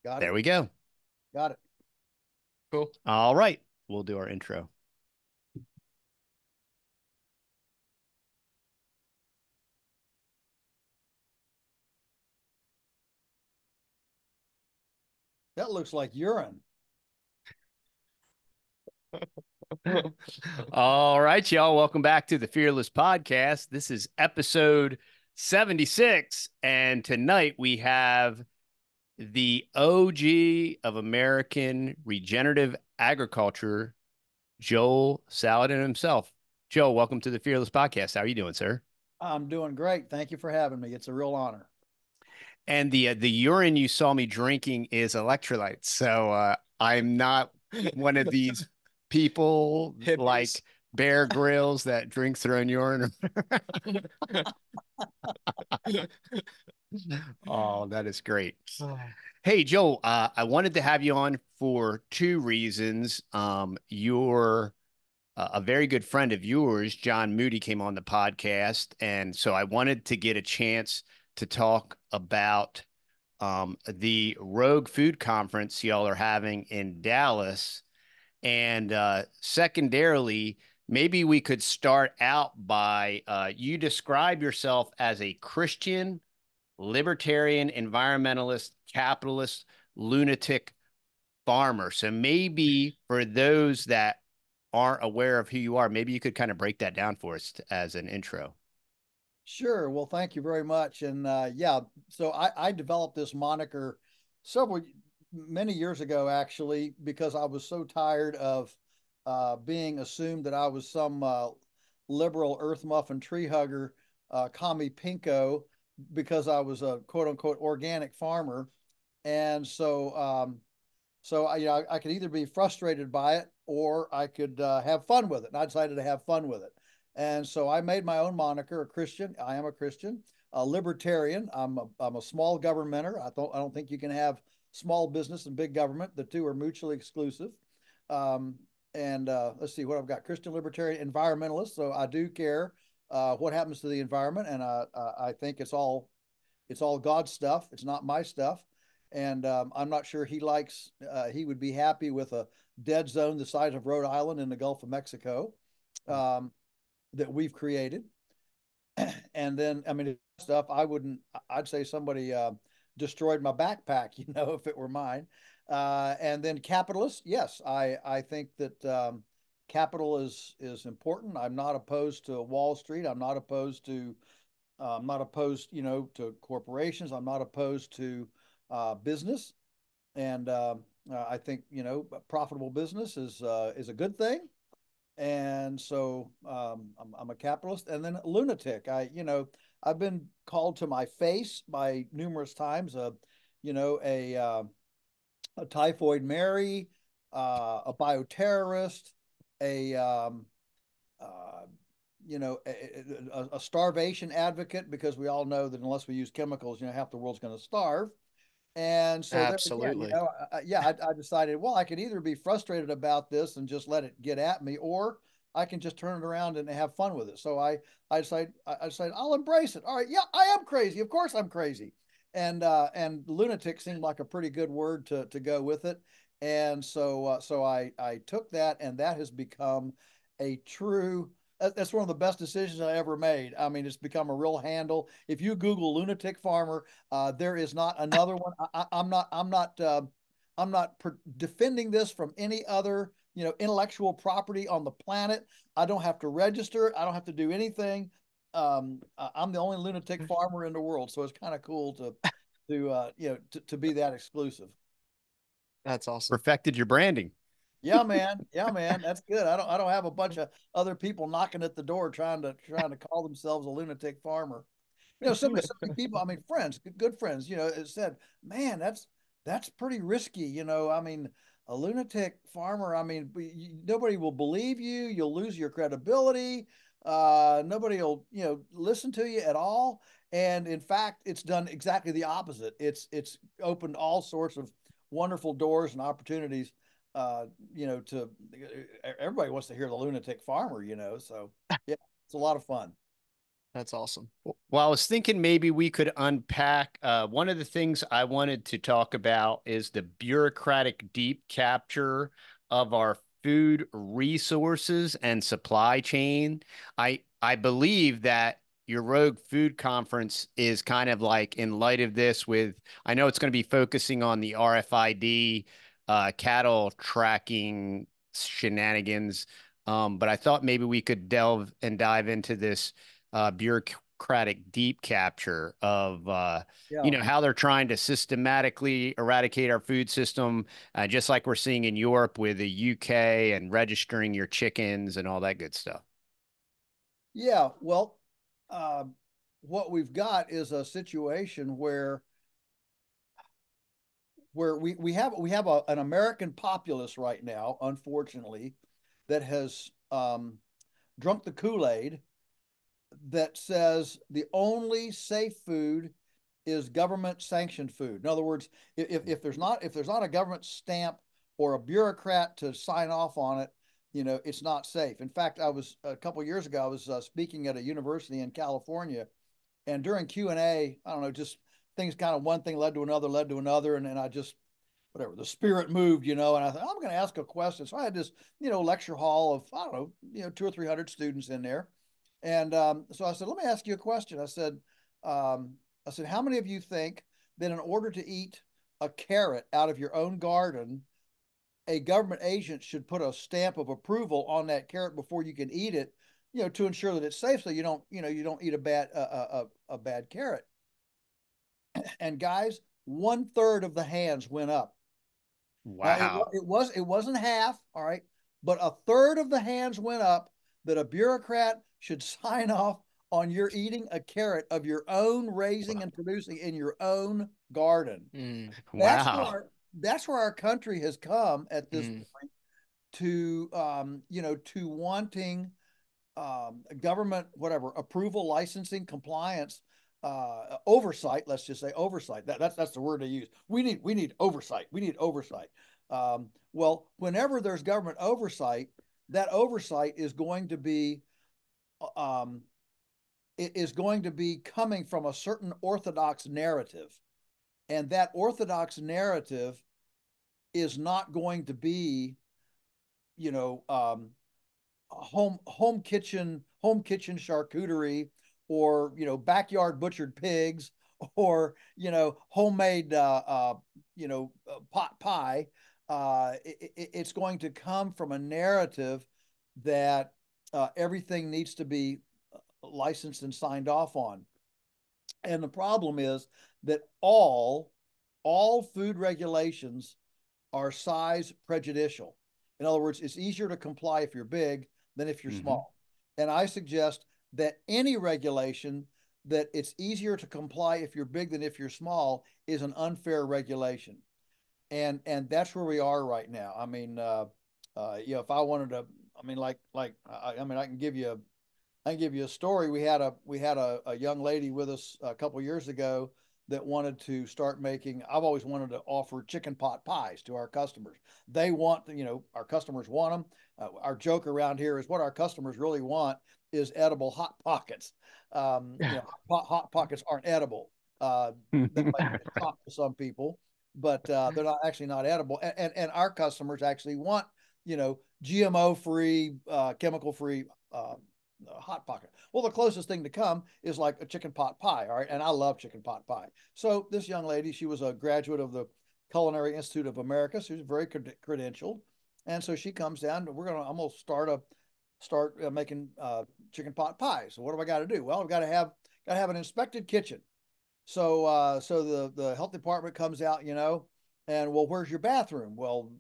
Got There it. we go. Got it. Cool. All right. We'll do our intro. That looks like urine. All right, y'all. Welcome back to the Fearless Podcast. This is episode 76. And tonight we have the OG of American regenerative agriculture, Joel Salatin himself. Joel, welcome to the Fearless Podcast. How are you doing, sir? I'm doing great. Thank you for having me. It's a real honor. And the urine you saw me drinking is electrolytes. So I'm not one of these people Hippies. like Bear Grylls that drinks their own urine. Oh, that is great. Hey, Joe, I wanted to have you on for two reasons. You're a very good friend of yours, John Moody, came on the podcast. And so I wanted to get a chance to talk about the Rogue Food Conference y'all are having in Dallas. And secondarily, maybe we could start out by you describe yourself as a Christian, libertarian, environmentalist, capitalist, lunatic farmer. So maybe for those that aren't aware of who you are, maybe you could kind of break that down for us as an intro. Sure. Well, thank you very much. And yeah, so I developed this moniker many years ago, actually, because I was so tired of being assumed that I was some liberal earth muffin tree hugger, commie pinko, because I was a quote unquote organic farmer. And so I could either be frustrated by it or I could have fun with it. And I decided to have fun with it. And so I made my own moniker, a Christian. I am a Christian, a libertarian. I'm a small governmenter. I don't think you can have small business and big government. The two are mutually exclusive. Um, and let's see what I've got: Christian, libertarian, environmentalist. So I do care what happens to the environment, and I think it's all God's stuff. It's not my stuff. And I'm not sure he would be happy with a dead zone the size of Rhode Island in the Gulf of Mexico um, that we've created. And then, I mean, stuff I'd say somebody destroyed my backpack, if it were mine. And then capitalist, yes, I think that capital is important. I'm not opposed to Wall Street. I'm not opposed, to corporations. I'm not opposed to business, and I think profitable business is a good thing. And so I'm a capitalist, and then a lunatic. I've been called to my face by numerous times. You know, a typhoid Mary, a bioterrorist, a uh, a starvation advocate, because we all know that unless we use chemicals, half the world's going to starve. And so there again, Absolutely. I decided, well, I could either be frustrated about this and just let it get at me, or I can just turn it around and have fun with it. So I decided I'll embrace it. All right, yeah, I am crazy. Of course I'm crazy. And lunatic seemed like a pretty good word to go with it. And so I took that, and that has become a true that's one of the best decisions I ever made. I mean, it's become a real handle. If you Google lunatic farmer, there is not another one. I'm not defending this from any other, intellectual property on the planet. I don't have to register. I don't have to do anything. I'm the only lunatic farmer in the world, so it's kind of cool to be that exclusive. That's awesome. Perfected your branding. Yeah, man. Yeah, man. That's good. I don't have a bunch of other people knocking at the door trying to call themselves a lunatic farmer. So many people, I mean, friends, good friends, it said, man, that's pretty risky. I mean, a lunatic farmer, I mean, nobody will believe you. You'll lose your credibility. Nobody will, listen to you at all. And in fact, it's done exactly the opposite. It's opened all sorts of wonderful doors and opportunities. To everybody wants to hear the lunatic farmer. So yeah, it's a lot of fun. That's awesome. Well, I was thinking maybe we could unpack one of the things I wanted to talk about is the bureaucratic deep capture of our food resources and supply chain. I believe that your Rogue Food Conference is kind of like in light of this with, I know it's going to be focusing on the RFID cattle tracking shenanigans, but I thought maybe we could delve and dive into this bureaucratic deep capture of Yeah. how they're trying to systematically eradicate our food system, just like we're seeing in Europe with the UK and registering your chickens and all that good stuff. Yeah. Well, uh, what we've got is a situation where we have an American populace right now, unfortunately, that has drunk the Kool-Aid that says the only safe food is government sanctioned food. In other words, if there's not a government stamp or a bureaucrat to sign off on it, it's not safe. In fact, I was a couple of years ago, I was speaking at a university in California, and during Q&A, I don't know, just things kind of one thing led to another, and I just whatever the spirit moved, and I thought I'm going to ask a question. So I had this, lecture hall of I don't know, 200 or 300 students in there, and so I said, let me ask you a question. I said, how many of you think that in order to eat a carrot out of your own garden, a government agent should put a stamp of approval on that carrot before you can eat it, to ensure that it's safe, so you don't eat a bad carrot. And guys, 1/3 of the hands went up. Now Wow. it wasn't half, all right, but 1/3 of the hands went up that a bureaucrat should sign off on your eating a carrot of your own raising and producing in your own garden. That's where Wow. our country has come at this point to to wanting government whatever approval, licensing, compliance, oversight. Let's just say oversight. That's the word they use. We need oversight. We need oversight. Well, whenever there's government oversight, that oversight is going to be um, coming from a certain orthodox narrative, and that orthodox narrative is not going to be, you know, home kitchen charcuterie, or backyard butchered pigs, or homemade pot pie. It's going to come from a narrative that everything needs to be licensed and signed off on. And the problem is that all food regulations are size prejudicial. In other words, it's easier to comply if you're big than if you're small. And I suggest that any regulation that it's easier to comply if you're big than if you're small is an unfair regulation. And that's where we are right now. I mean, if I wanted to, I mean, I can give you a story. We had a young lady with us a couple of years ago that wanted to start making. I've always wanted to offer chicken pot pies to our customers. They want, our customers want them. Our joke around here is what our customers really want is edible hot pockets. Hot pockets aren't edible. They might be a shock to some people, but they're not actually not edible. And our customers actually want, GMO free, chemical free hot pocket. Well, the closest thing to come is like a chicken pot pie. All right. And I love chicken pot pie. So this young lady, she was a graduate of the Culinary Institute of America. So she was very credentialed. And so she comes down. I'm going to start making chicken pot pie. So what do I got to do? Well, I've got to have an inspected kitchen. So the health department comes out, and well, where's your bathroom? Well,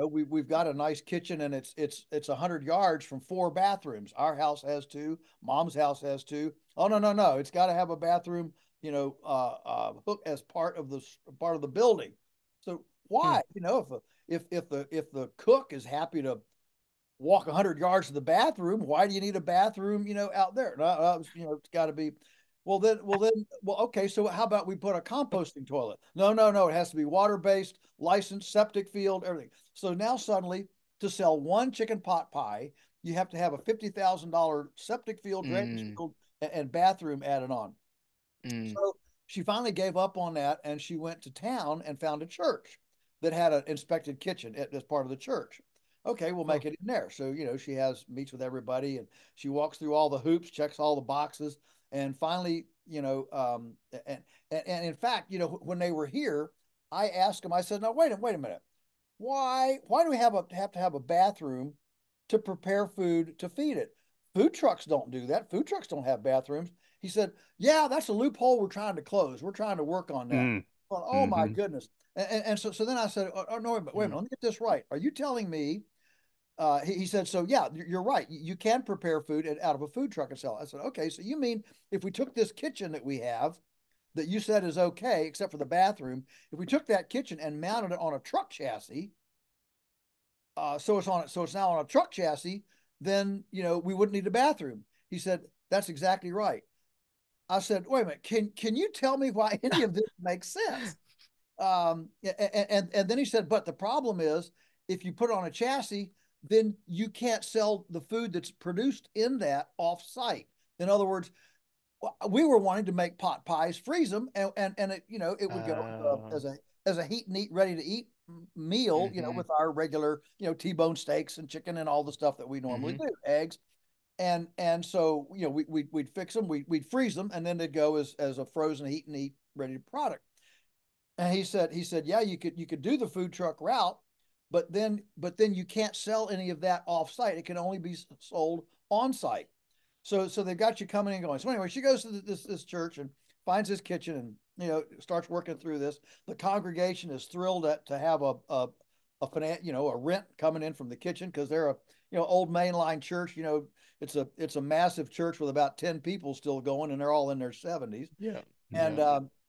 we've got a nice kitchen, and it's 100 yards from 4 bathrooms. Our house has 2. Mom's house has 2. Oh, no. It's got to have a bathroom, hook as part of the building. So why? If the cook is happy to walk 100 yards to the bathroom, why do you need a bathroom, out there? It's got to be. Well, okay. So how about we put a composting toilet? No. It has to be water-based, licensed, septic field, everything. So now suddenly, to sell one chicken pot pie, you have to have a $50,000 septic field, drainage field, and bathroom added on. Mm. So she finally gave up on that, and she went to town and found a church that had an inspected kitchen as part of the church. Okay, we'll make it in there. So, she meets with everybody, and she walks through all the hoops, checks all the boxes, and finally, and in fact, when they were here, I asked them, I said, no, wait a minute. Why do we have to have a bathroom to prepare food to feed it? Food trucks don't do that. Food trucks don't have bathrooms. He said, yeah, that's a loophole we're trying to close. We're trying to work on that. Mm. Oh my goodness. And so then I said, oh no, wait a minute, let me get this right. Are you telling me, he said, so yeah, you're right. You can prepare food out of a food truck and sell it. I said, okay, so you mean if we took this kitchen that we have that you said is okay, except for the bathroom, if we took that kitchen and mounted it on a truck chassis, so it's now on a truck chassis, then we wouldn't need a bathroom. He said, that's exactly right. I said, wait a minute, can you tell me why any of this makes sense? And then he said, but the problem is if you put it on a chassis, then you can't sell the food that's produced in that off site. In other words, we were wanting to make pot pies, freeze them, and it would go as a heat and eat, ready to eat meal, with our regular, T-bone steaks and chicken and all the stuff that we normally do, eggs. And so, we'd fix them, we'd freeze them, and then they'd go as a frozen heat and eat ready product. And he said, yeah, you could do the food truck route, but then you can't sell any of that off site. It can only be sold on site. So they've got you coming and going. So anyway, she goes to this church and finds this kitchen and starts working through this. The congregation is thrilled to have a rent coming in from the kitchen, because they're a old mainline church. It's a massive church with about 10 people still going, and they're all in their 70s. Yeah.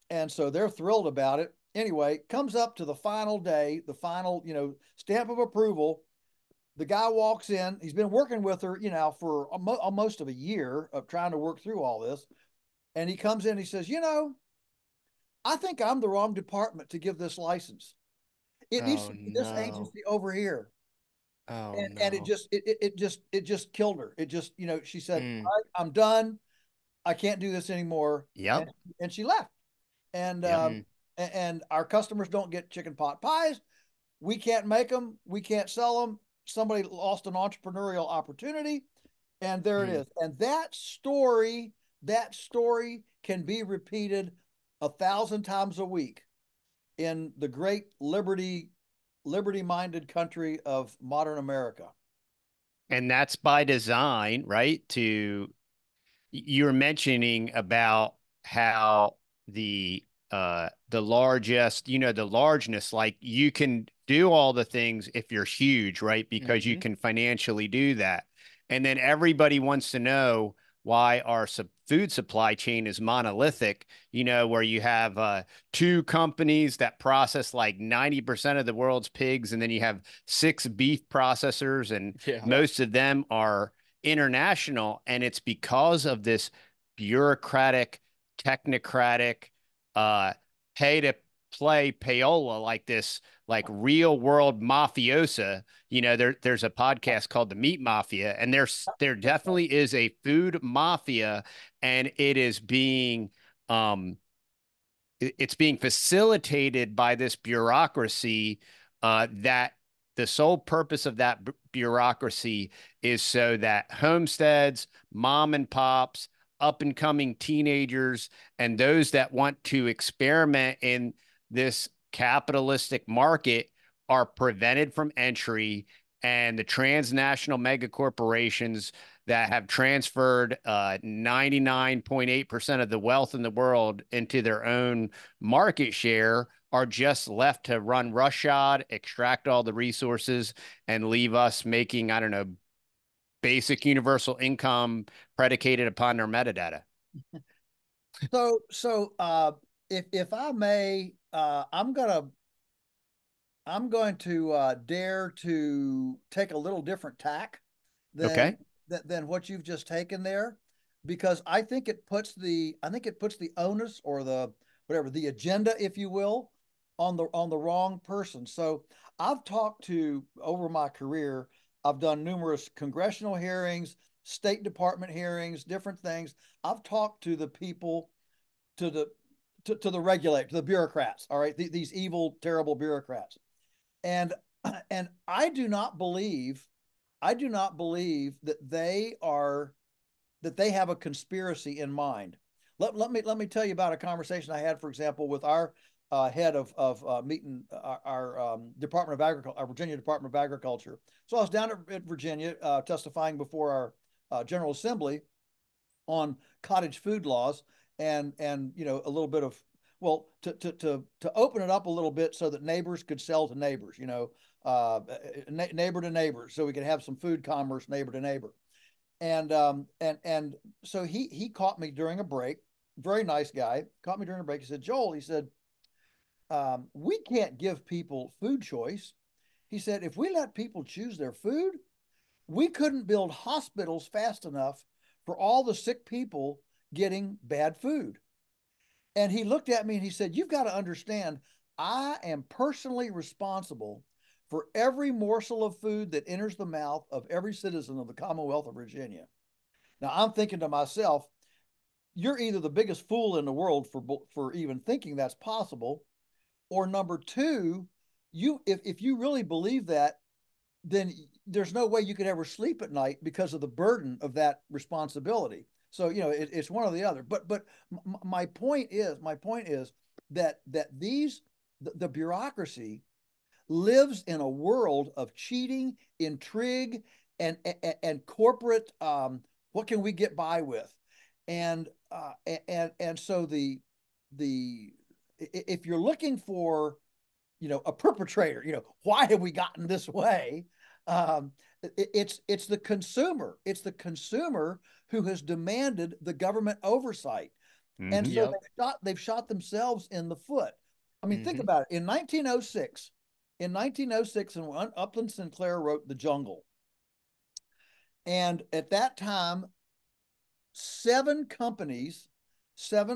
And so they're thrilled about it. Anyway, comes up to the final day, the final stamp of approval. The guy walks in. He's been working with her, for almost of a year of trying to work through all this. And he comes in, he says, I think I'm the wrong department to give this license. It needs to be this agency over here. And it just killed her. It just, she said, all right, I'm done. I can't do this anymore. Yep. And she left. And and our customers don't get chicken pot pies. We can't make them. We can't sell them. Somebody lost an entrepreneurial opportunity, and there it is. And that story can be repeated 1,000 times a week in the great liberty-minded country of modern America. And that's by design, right? You're mentioning about how the largest, the largeness, like you can do all the things if you're huge, right? Because you can financially do that. And then everybody wants to know why our food supply chain is monolithic, where you have two companies that process like 90% of the world's pigs, and then you have 6 beef processors, and most of them are international. And it's because of this bureaucratic, technocratic, pay to play payola, like this, like real world mafiosa. There's a podcast called the Meat Mafia, and there definitely is a food mafia, and it is being it's being facilitated by this bureaucracy, that the sole purpose of that bureaucracy is so that homesteads, mom and pops, up and coming teenagers, and those that want to experiment in this capitalistic market are prevented from entry. And the transnational mega corporations that have transferred 99.8% of the wealth in the world into their own market share are just left to run roughshod, extract all the resources, and leave us making, I don't know, basic universal income predicated upon their metadata. So if I may, I'm going to dare to take a little different tack than what you've just taken there, because I think it puts the onus, or the agenda, if you will, on the wrong person. So I've talked to, over my career, I've done numerous congressional hearings, State Department hearings, different things. I've talked to the people, to the regulator, to the bureaucrats. All right, these evil, terrible bureaucrats, and I do not believe, that they have a conspiracy in mind. Let me tell you about a conversation I had, for example, with our head of meeting our Department of Agriculture, our Virginia Department of Agriculture. So I was down at Virginia testifying before our General Assembly on cottage food laws, and you know, a little bit of, well, to open it up a little bit so that neighbors could sell to neighbors, you know, neighbor to neighbor, so we could have some food commerce neighbor to neighbor. And so he caught me during a break. Very nice guy. Caught me during a break. He said, Joel, he said, we can't give people food choice. He said, if we let people choose their food, we couldn't build hospitals fast enough for all the sick people getting bad food. And he looked at me and he said, you've got to understand, I am personally responsible for every morsel of food that enters the mouth of every citizen of the Commonwealth of Virginia. Now, I'm thinking to myself, you're either the biggest fool in the world for even thinking that's possible, or number two, if you really believe that, then there's no way you could ever sleep at night because of the burden of that responsibility. So, you know, it's one or the other. But my point is that the bureaucracy lives in a world of cheating, intrigue, and corporate, what can we get by with? And so if you're looking for, you know, a perpetrator, you know, why have we gotten this way? It's the consumer. It's the consumer who has demanded the government oversight. And so they've shot themselves in the foot. I mean, think about it. In 1906, and Upland Sinclair wrote The Jungle. And at that time, seven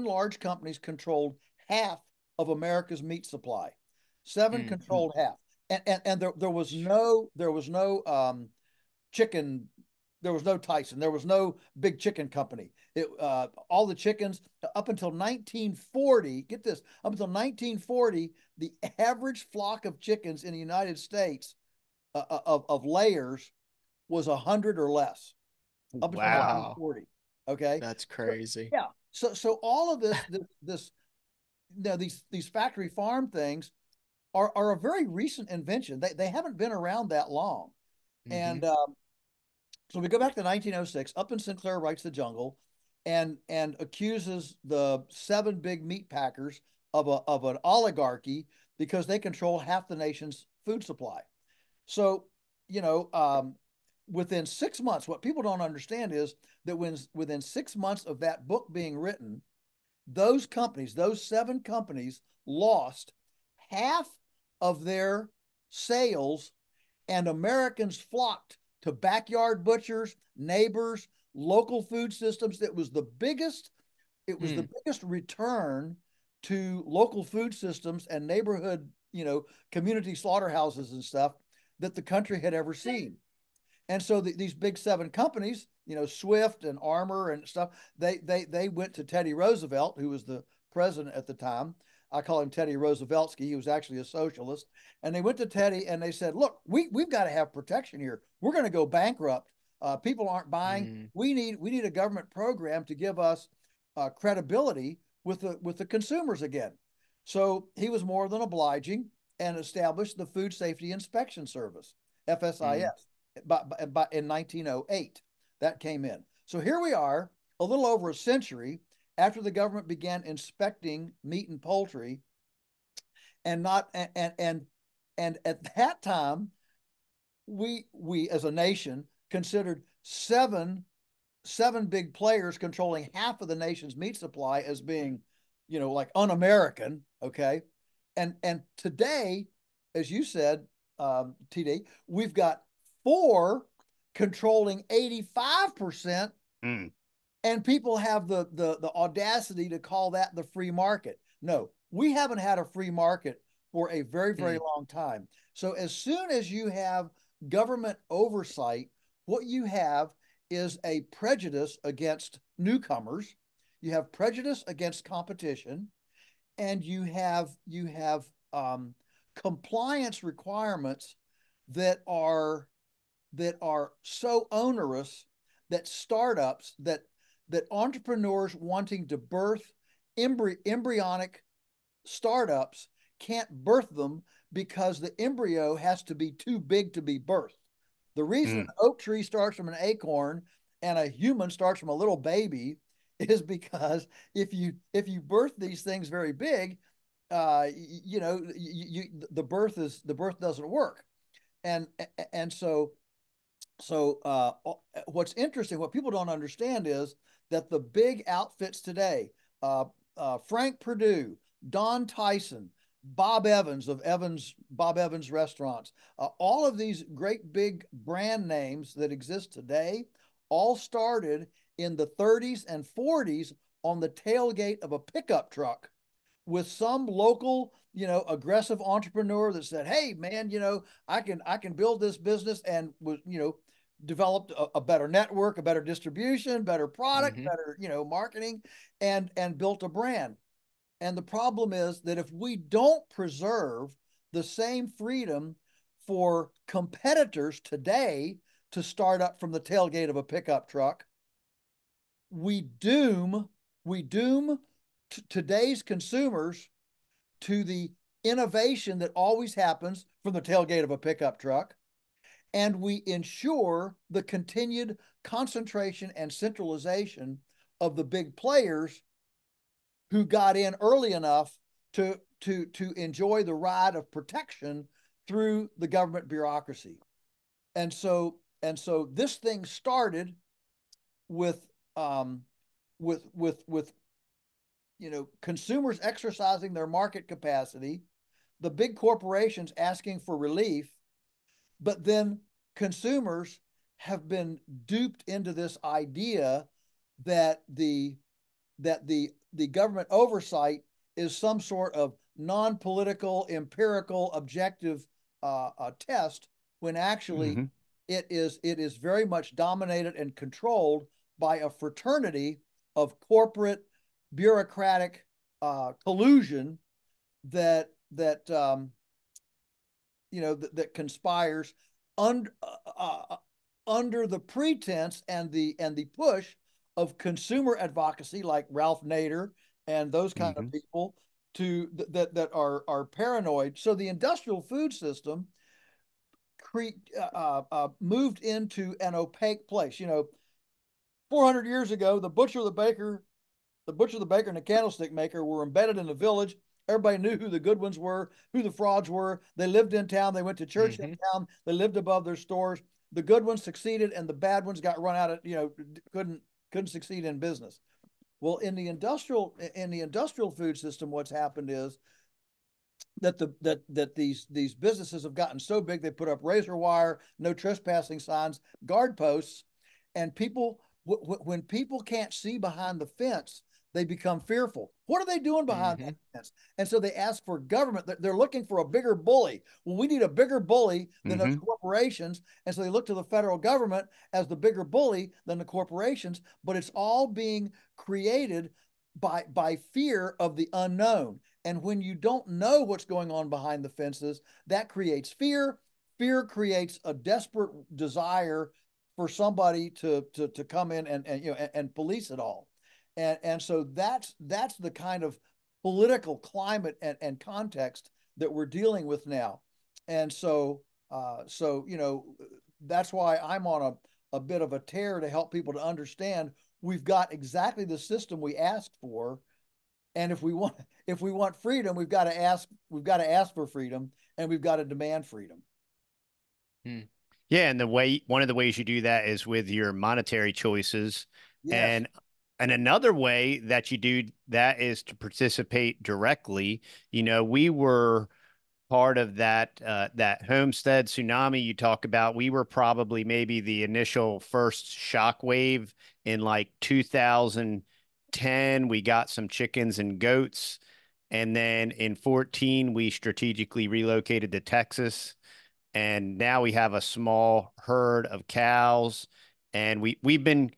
large companies controlled half of America's meat supply. Seven controlled half. And there was no chicken. There was no Tyson. There was no big chicken company. All the chickens up until 1940. Get this: up until 1940, the average flock of chickens in the United States of layers was 100 or less. Up until 1940. Okay, that's crazy. So all of this you know, these factory farm things are a very recent invention. They haven't been around that long. And so we go back to 1906. Upland Sinclair writes The Jungle, and accuses the seven big meat packers of an oligarchy because they control half the nation's food supply. So, you know, within 6 months, what people don't understand is that within 6 months of that book being written, those seven companies, lost half of their sales, and Americans flocked to backyard butchers, neighbors, local food systems. It was the biggest return to local food systems and neighborhood, you know, community slaughterhouses and stuff that the country had ever seen. And so these big seven companies, you know, Swift and Armour and stuff, they went to Teddy Roosevelt, who was the president at the time. I call him Teddy Rooseveltsky. He was actually a socialist. And they went to Teddy and they said, look, we've got to have protection here. We're going to go bankrupt. People aren't buying. We need a government program to give us credibility with the consumers again. So he was more than obliging and established the Food Safety Inspection Service, FSIS, in 1908. That came in. So here we are, a little over a century after the government began inspecting meat and poultry, and at that time, we as a nation considered seven big players controlling half of the nation's meat supply as being, you know, like un-American. Okay, and today, as you said, TD, we've got four controlling 85%. And people have the audacity to call that the free market. No, we haven't had a free market for a very, very long time. So as soon as you have government oversight, what you have is a prejudice against newcomers. You have prejudice against competition, and you have compliance requirements that are so onerous that startups, that entrepreneurs wanting to birth embryonic startups can't birth them because the embryo has to be too big to be birthed. The reason an oak tree starts from an acorn and a human starts from a little baby is because if you birth these things very big, the birth doesn't work. And so what's interesting, what people don't understand is that the big outfits today, Frank Perdue, Don Tyson, Bob Evans of Bob Evans Restaurants, all of these great big brand names that exist today all started in the 30s and 40s on the tailgate of a pickup truck with some local, aggressive entrepreneur that said, "Hey, man, I can build this business," and was, developed a better network, a better distribution, better product, better, marketing, and built a brand. And the problem is that if we don't preserve the same freedom for competitors today to start up from the tailgate of a pickup truck, we doom today's consumers to the innovation that always happens from the tailgate of a pickup truck, and we ensure the continued concentration and centralization of the big players who got in early enough to enjoy the ride of protection through the government bureaucracy. And so this thing started with consumers exercising their market capacity, the big corporations asking for relief, but then consumers have been duped into this idea that the government oversight is some sort of non-political, empirical, objective test, when actually it is very much dominated and controlled by a fraternity of corporate bureaucratic collusion that conspires under the pretense and the push of consumer advocacy, like Ralph Nader and those kind of people, that are paranoid. So the industrial food system moved into an opaque place. 400 years ago, the butcher, the baker, and the candlestick maker were embedded in the village. Everybody knew who the good ones were, who the frauds were. They lived in town. They went to church in town. They lived above their stores. The good ones succeeded, and the bad ones got run out of, couldn't succeed in business. Well, in the industrial food system, what's happened is that these businesses have gotten so big, they put up razor wire, no trespassing signs, guard posts, and people, when people can't see behind the fence, they become fearful. What are they doing behind that fence? And so they ask for government. They're looking for a bigger bully. Well, we need a bigger bully than those corporations. And so they look to the federal government as the bigger bully than the corporations. But it's all being created by fear of the unknown. And when you don't know what's going on behind the fences, that creates fear. Fear creates a desperate desire for somebody to come in and police it all. And so that's the kind of political climate and context that we're dealing with now. And so that's why I'm on a bit of a tear to help people to understand we've got exactly the system we asked for. And if we want freedom, we've got to ask for freedom, and we've got to demand freedom. Yeah, and one of the ways you do that is with your monetary choices. Yes. And another way that you do that is to participate directly. We were part of that homestead tsunami you talk about. We were probably maybe the initial first shockwave in like 2010. We got some chickens and goats. And then in 2014, we strategically relocated to Texas. And now we have a small herd of cows. and we've been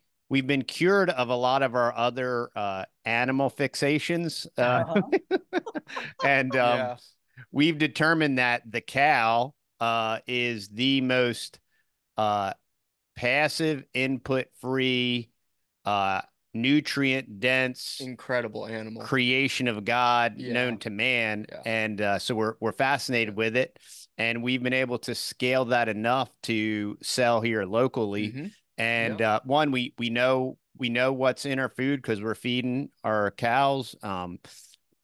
cured of a lot of our other animal fixations, and Yeah. we've determined that the cow is the most uh, passive, input free, uh, nutrient dense Incredible animal. creation of God Yeah. known to man. Yeah. And so we're fascinated with it. And we've been able to scale that enough to sell here locally. Mhm. And Yep. one, we know what's in our food because we're feeding our cows.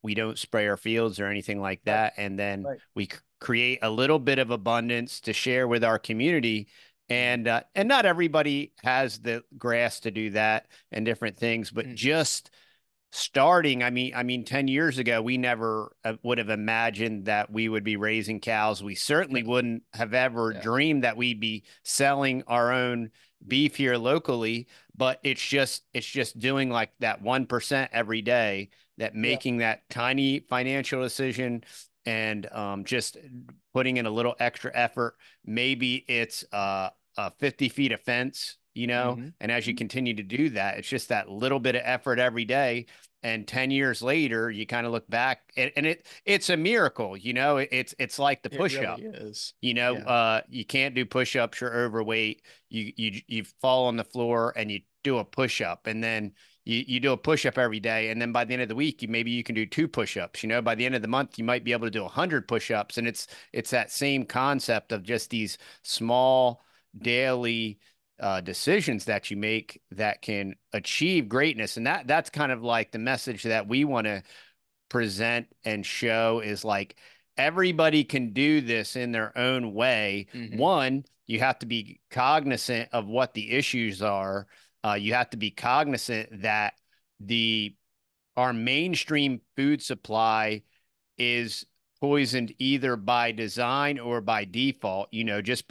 We don't spray our fields or anything like Right. that. And then Right. we create a little bit of abundance to share with our community. And not everybody has the grass to do that and different things, but just starting, I mean 10 years ago we never would have imagined that we would be raising cows. We certainly wouldn't have ever Yeah. dreamed that we'd be selling our own beef here locally, but it's just doing like that 1% every day, that making that tiny financial decision, and just putting in a little extra effort. Maybe it's 50 feet of fence, and as you continue to do that, it's just that little bit of effort every day. And 10 years later, you kind of look back, and it's a miracle. It's like the It push really up. is. Yeah. You can't do push ups, you're overweight. You fall on the floor and you do a push up, and then you do a push up every day, and then by the end of the week, maybe you can do 2 push ups. By the end of the month, you might be able to do 100 push ups, and it's that same concept of just these small daily decisions that you make that can achieve greatness. And that's kind of like the message that we want to present and show, is like everybody can do this in their own way. One, you have to be cognizant of what the issues are. You have to be cognizant that the our mainstream food supply is poisoned either by design or by default, just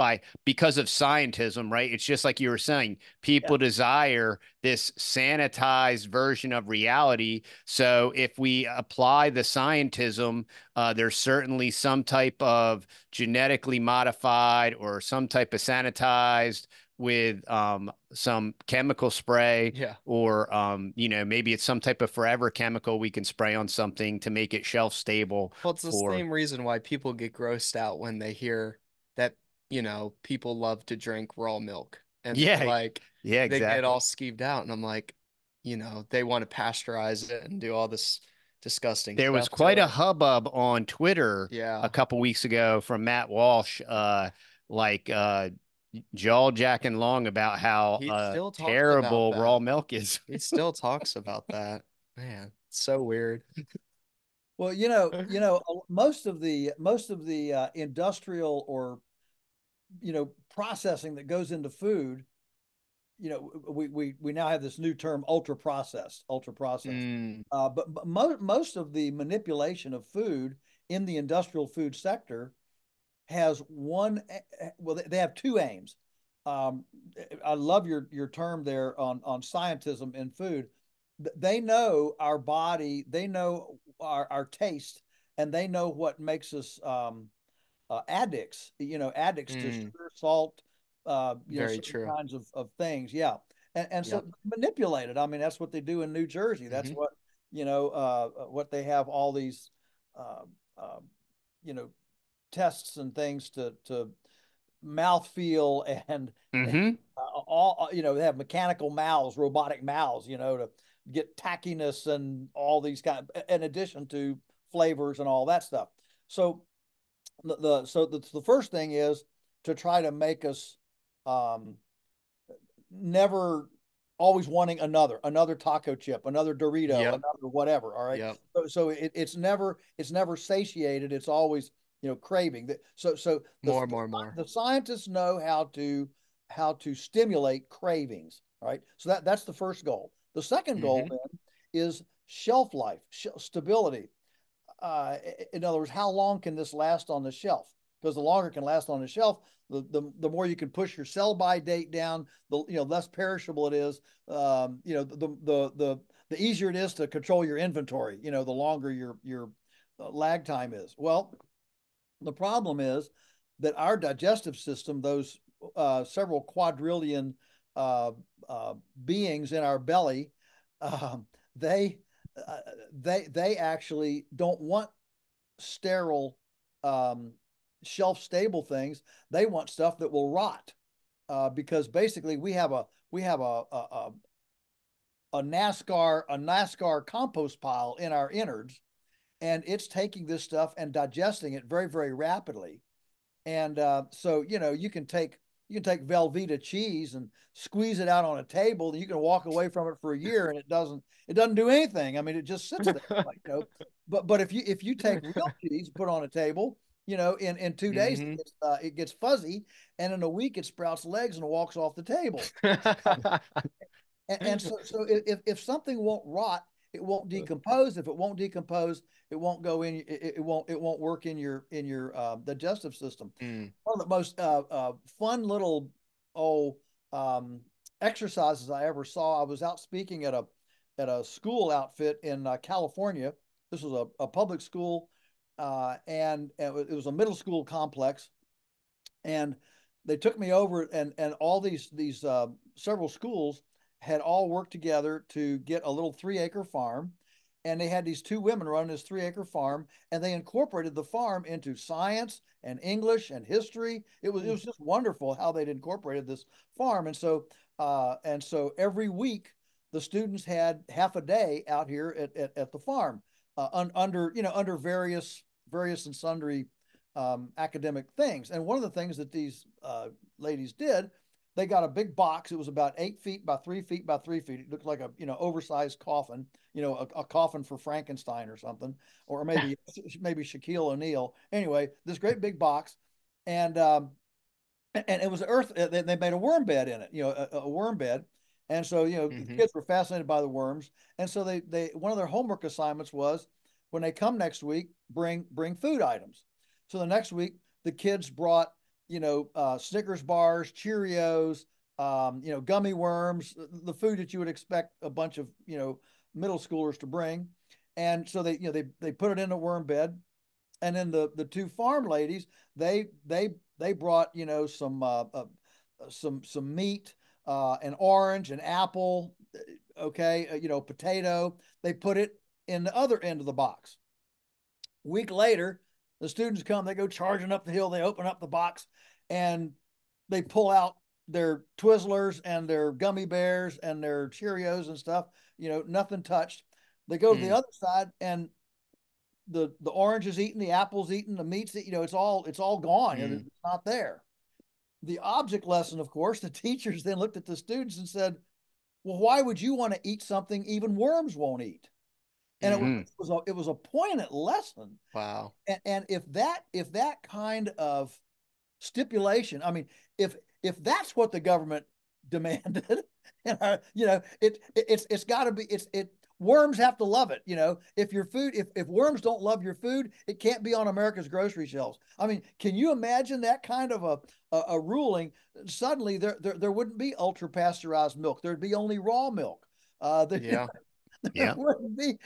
because of scientism, right? It's just like you were saying, people desire this sanitized version of reality. So if we apply the scientism, there's certainly some type of genetically modified or some type of sanitized with some chemical spray, Yeah. or maybe it's some type of forever chemical we can spray on something to make it shelf stable. Well, it's the same reason why people get grossed out when they hear that, people love to drink raw milk. And Yeah, yeah, they get exactly. all skeeved out. And I'm like, they want to pasteurize it and do all this disgusting There was stuff to quite a it. hubbub on Twitter a Yeah. couple weeks ago from Matt Walsh, like jaw jacking long about how He still talks about terrible raw that. milk is. He still talks about that. Man, it's so weird. Well, most of the industrial or processing that goes into food, we now have this new term, ultra processed. Mm, But most of the manipulation of food in the industrial food sector has one. Well, they have two aims. Um, I love your term there on scientism in food. They know our body, they know our taste, and they know what makes us addicts. Addicts to mm, sugar, salt, very certain true. kinds of things. Yeah, and so Yep. manipulated. I mean, that's what they do in New Jersey. That's Hmm. what they have all these, uh, uh, you know, tests and things to mouthfeel and Hmm. all they have mechanical mouths, robotic mouths, to get tackiness and all these in addition to flavors and all that stuff. So the first thing is to try to make us um, never always wanting another taco chip, another Dorito, Yep. another whatever. All right. Yep. So it's never satiated. It's always craving. So More, more, more. the scientists know how to stimulate cravings. All right. So that's the first goal. The second goal Hmm. then is shelf life, stability. In other words, how long can this last on the shelf? Because the longer it can last on the shelf, the more you can push your sell by date down, the less perishable it is. The easier it is to control your inventory. The longer your lag time is. Well, the problem is that our digestive system, those several quadrillion uh, beings in our belly, um, they they actually don't want sterile, um, shelf stable things. They want stuff that will rot, because basically we have a NASCAR compost pile in our innards, and it's taking this stuff and digesting it very, very rapidly. And so, you can take Velveeta cheese and squeeze it out on a table, and you can walk away from it for a year, and it doesn't do anything. I mean, it just sits there, like, But if you take real cheese, put on a table, in 2 days Mm-hmm. it gets fuzzy, and in a week it sprouts legs and walks off the table. And so if something won't rot, it won't decompose. If it won't decompose, it won't go in. It won't work in your digestive system. Mm. One of the most fun little oh exercises I ever saw. I was out speaking at a school outfit in California. This was a public school, and it was a middle school complex, and they took me over, and all these several schools had all worked together to get a little 3-acre farm, and they had these two women running this 3-acre farm, and they incorporated the farm into science and English and history. It was just wonderful how they'd incorporated this farm. And so every week the students had half a day out here at the farm, under various and sundry academic things. And one of the things that these ladies did, they got a big box. It was about 8 feet by 3 feet by 3 feet. It looked like a oversized coffin, a coffin for Frankenstein or something, or maybe Shaquille O'Neal. Anyway, this great big box, and it was earth. They made a worm bed in it, a worm bed. And so, the kids were fascinated by the worms. And so they one of their homework assignments was, when they come next week, bring food items. So the next week, the kids brought, Snickers bars, Cheerios, gummy worms, the food that you would expect a bunch of, middle schoolers to bring. And so they put it in a worm bed. And then the two farm ladies, they brought, some meat, an orange, an apple, okay, potato. They put it in the other end of the box. Week later, the students come, they go charging up the hill, they open up the box, and they pull out their Twizzlers and their gummy bears and their Cheerios and stuff, nothing touched. They go to the other side, and the orange is eaten, the apple's eaten, the meat's, it's all gone. It's not there. The object lesson, of course, the teachers then looked at the students and said, well, why would you want to eat something even worms won't eat? And it was a poignant lesson. Wow. And if that kind of stipulation, I mean, if that's what the government demanded, it's got to be, worms have to love it. If your food, if worms don't love your food, it can't be on America's grocery shelves. I mean, can you imagine that kind of a ruling? Suddenly there wouldn't be ultra pasteurized milk. There'd be only raw milk. Yeah. There wouldn't be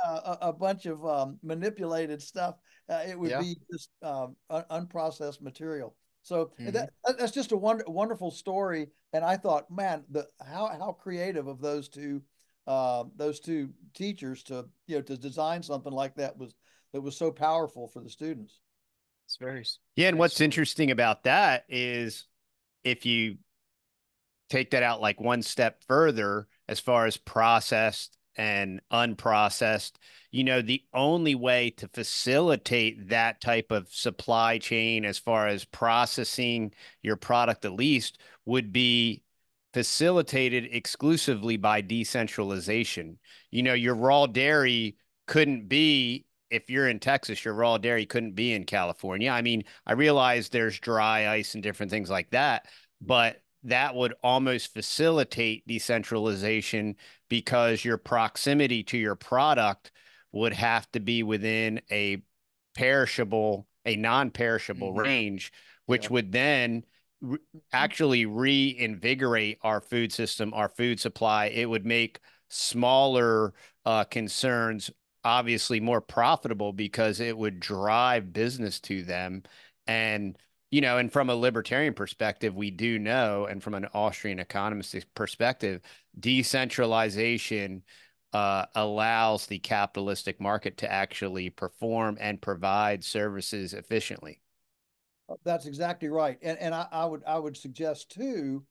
a bunch of manipulated stuff. It would be just unprocessed material. So that's just a wonderful story. And I thought, man, how creative of those two teachers to design something like that was so powerful for the students. It's very And what's interesting about that is, if you take that out like one step further, as far as processed and unprocessed, the only way to facilitate that type of supply chain, as far as processing your product at least, would be facilitated exclusively by decentralization. Your raw dairy couldn't be, if you're in Texas, your raw dairy couldn't be in California. I mean, I realize there's dry ice and different things like that, but that would almost facilitate decentralization, because your proximity to your product would have to be within a non-perishable range, which would then actually reinvigorate our food system, our food supply. It would make smaller concerns obviously more profitable, because it would drive business to them. And and from a libertarian perspective, we do know, and from an Austrian economist perspective, decentralization allows the capitalistic market to actually perform and provide services efficiently. That's exactly right. And I would suggest too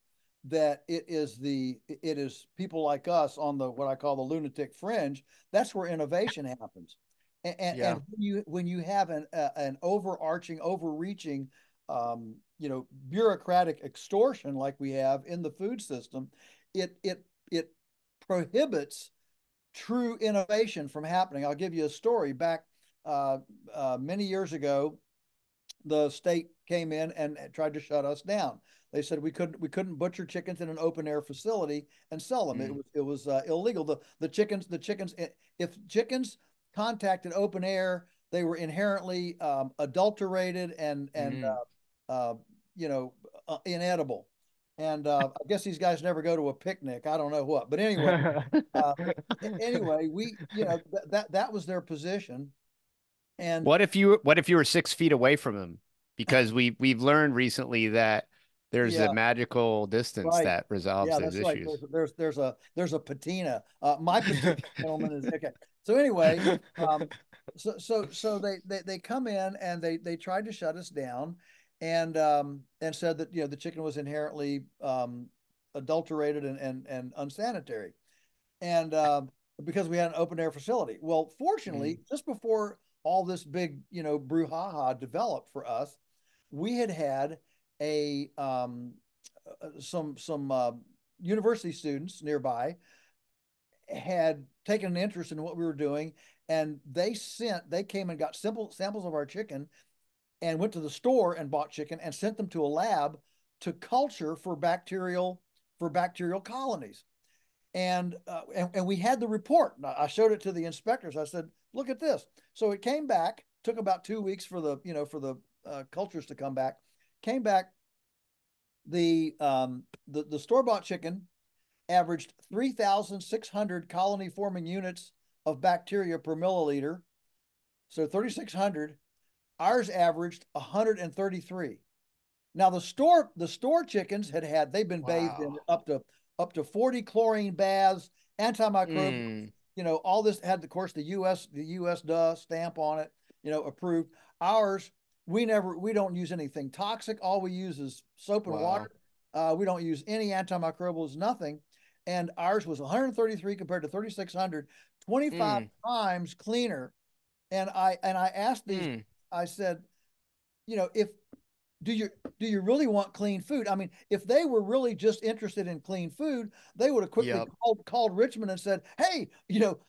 that it is people like us on the what I call the lunatic fringe. That's where innovation happens. Yeah. And when you have an overarching, overreaching, bureaucratic extortion like we have in the food system, it prohibits true innovation from happening. I'll give you a story. Back many years ago, the state came in and tried to shut us down. They said we couldn't butcher chickens in an open air facility and sell them. It was illegal. The chickens if chickens contacted open air, they were inherently adulterated and inedible. And I guess these guys never go to a picnic. I don't know what, but anyway, uh, that was their position. And What if you were 6 feet away from them? Because we've learned recently that there's a yeah, magical distance right. that resolves Yeah, those that's right. issues. There's a patina. My patina gentleman is okay. So anyway, so they come in and they tried to shut us down, and said that the chicken was inherently adulterated and unsanitary, and because we had an open air facility. Well, fortunately, just before all this big brouhaha developed for us, we had a some university students nearby had taken an interest in what we were doing, and they came and got simple samples of our chicken and went to the store and bought chicken and sent them to a lab to culture for bacterial colonies. And we had the report. I showed it to the inspectors. I said, "Look at this." So it came back. Took about 2 weeks for the cultures to come back. Came back. The store bought chicken averaged 3,600 colony forming units of bacteria per milliliter. So 3,600. Ours averaged 133. Now the store chickens they've been bathed in Wow. up to 40 chlorine baths, antimicrobial, all this had, of course, the US does stamp on it, approved. Ours, we don't use anything toxic. All we use is soap and Wow. water. We don't use any antimicrobials, nothing. And ours was 133 compared to 3,600, 25 times cleaner. And I asked these, I said, if do you really want clean food? I mean, if they were really just interested in clean food, they would have quickly called Richmond and said, "Hey,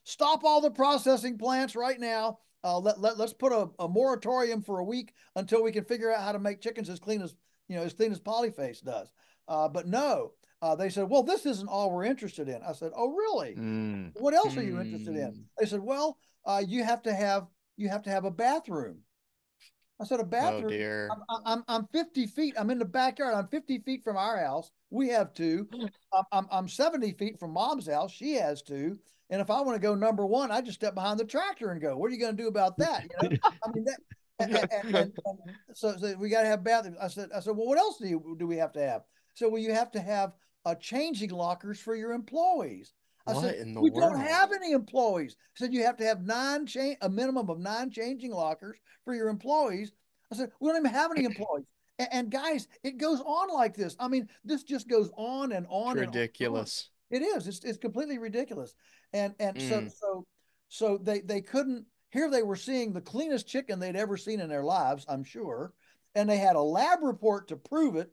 stop all the processing plants right now. Let's put a moratorium for a week until we can figure out how to make chickens as clean as Polyface does." But no, they said, "Well, this isn't all we're interested in." I said, "Oh, really? What else are you interested in?" They said, "Well, you have to have a bathroom." I said, "A Oh bathroom? dear. I'm 50 feet. I'm in the backyard. I'm 50 feet from our house. We have two. I'm 70 feet from mom's house. She has two. And if I want to go number one, I just step behind the tractor and go. What are you going to do about that? I mean that. And so we got to have bathrooms. I said, well, what else do we have to have? So, well, you have to have changing lockers for your employees. I What said, in the we don't world? have any employees. I said, you have to have a minimum of 9 changing lockers for your employees. I said, we don't even have any employees. And guys, it goes on like this. I mean, this just goes on and It's on and on and on. ridiculous. It is. It's completely ridiculous. So they couldn't. Here they were seeing the cleanest chicken they'd ever seen in their lives, I'm sure, and they had a lab report to prove it,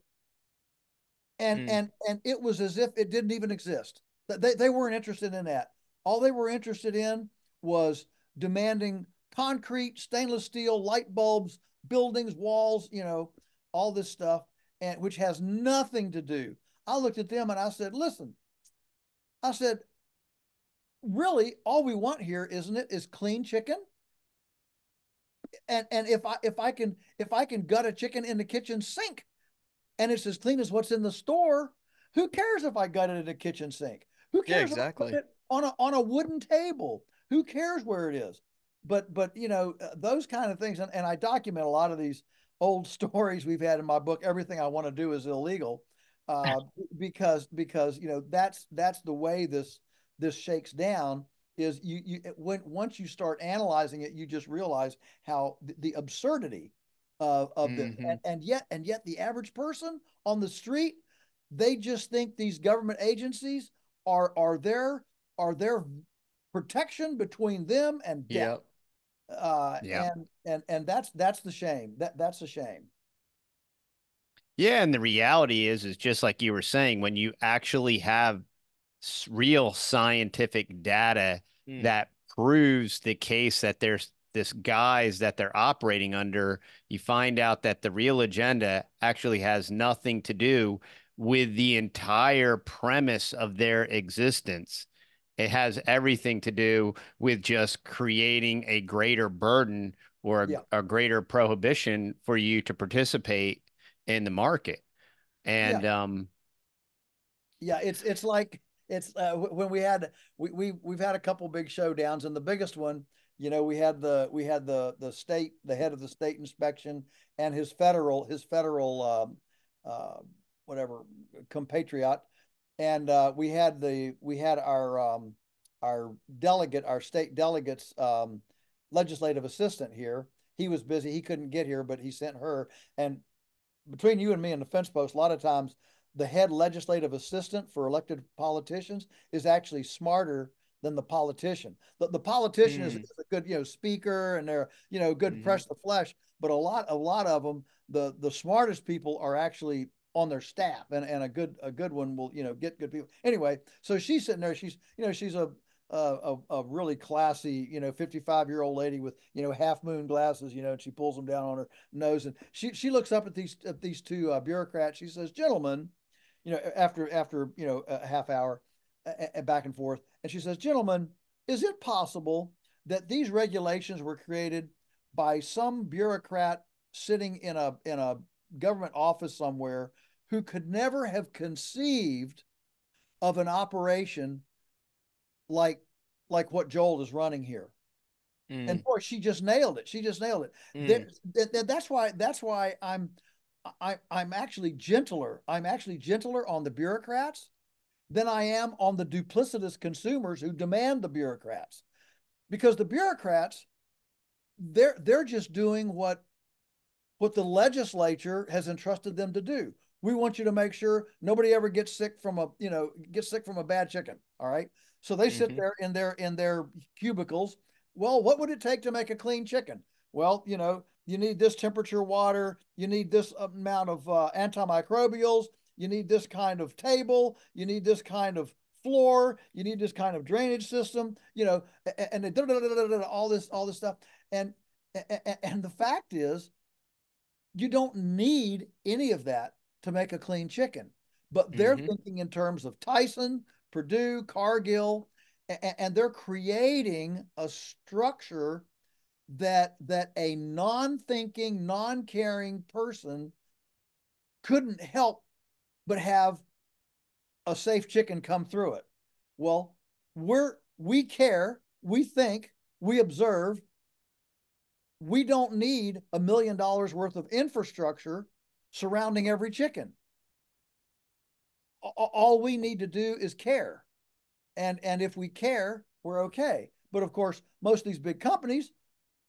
and it was as if it didn't even exist. They weren't interested in that. All they were interested in was demanding concrete, stainless steel, light bulbs, buildings, walls, all this stuff, and which has nothing to do. I looked at them and I said, "Listen," I said, "really, all we want here, isn't it, is clean chicken? And if I can gut a chicken in the kitchen sink and it's as clean as what's in the store, who cares if I gut it in the kitchen sink? Who Yeah, cares if I put exactly. it on a wooden table? Who cares where it is?" But those kind of things, and I document a lot of these old stories we've had in my book, Everything I Want to Do is Illegal, uh, because that's the way this shakes down. Is when once you start analyzing it, you just realize how the absurdity of this, Mm-hmm. and yet the average person on the street, they just think these government agencies are their protection between them and death. Yep. Yeah. And that's the shame. That's a shame. Yeah, and the reality is just like you were saying, when you actually have real scientific data Mm. that proves the case that there's this guise that they're operating under, you find out that the real agenda actually has nothing to do with the entire premise of their existence. It has everything to do with just creating a greater burden or Yeah. a greater prohibition for you to participate in the market. Yeah. And Yeah, it's like when we've had a couple big showdowns, and the biggest one, we had the head of the state inspection and his federal whatever compatriot, and we had our delegate, our state delegate's legislative assistant here. He was busy, he couldn't get here, but he sent her. And between you and me and the fence post, a lot of times the head legislative assistant for elected politicians is actually smarter than the politician. The politician is Mm. a good, speaker, and they're, good Mm-hmm. press the flesh, but a lot of them, the smartest people are actually on their staff, and a good one will, get good people. Anyway, so she's sitting there, she's a really classy, 55-year-old lady with, half moon glasses, and she pulls them down on her nose, and she looks up at these two bureaucrats. She says, "Gentlemen," after a half hour back and forth, and she says, "Gentlemen, is it possible that these regulations were created by some bureaucrat sitting in a government office somewhere who could never have conceived of an operation like what Joel is running here?" And Mm. boy, she just nailed it. She just nailed it. Mm. That's why I'm actually gentler. I'm actually gentler on the bureaucrats than I am on the duplicitous consumers who demand the bureaucrats. Because the bureaucrats, they're just doing what the legislature has entrusted them to do. We want you to make sure nobody ever gets sick from a bad chicken. All right. So they sit Mm-hmm. there in their cubicles. Well, what would it take to make a clean chicken? Well, you need this temperature water, you need this amount of antimicrobials, you need this kind of table, you need this kind of floor, you need this kind of drainage system, and all this stuff. And and the fact is, you don't need any of that to make a clean chicken. But they're Mm-hmm. thinking in terms of Tyson, Purdue, Cargill, and they're creating a structure that a non-thinking, non-caring person couldn't help but have a safe chicken come through it. Well, we care, we think, we observe. We don't need $1 million worth of infrastructure surrounding every chicken. All we need to do is care. And if we care, we're okay. But of course, most of these big companies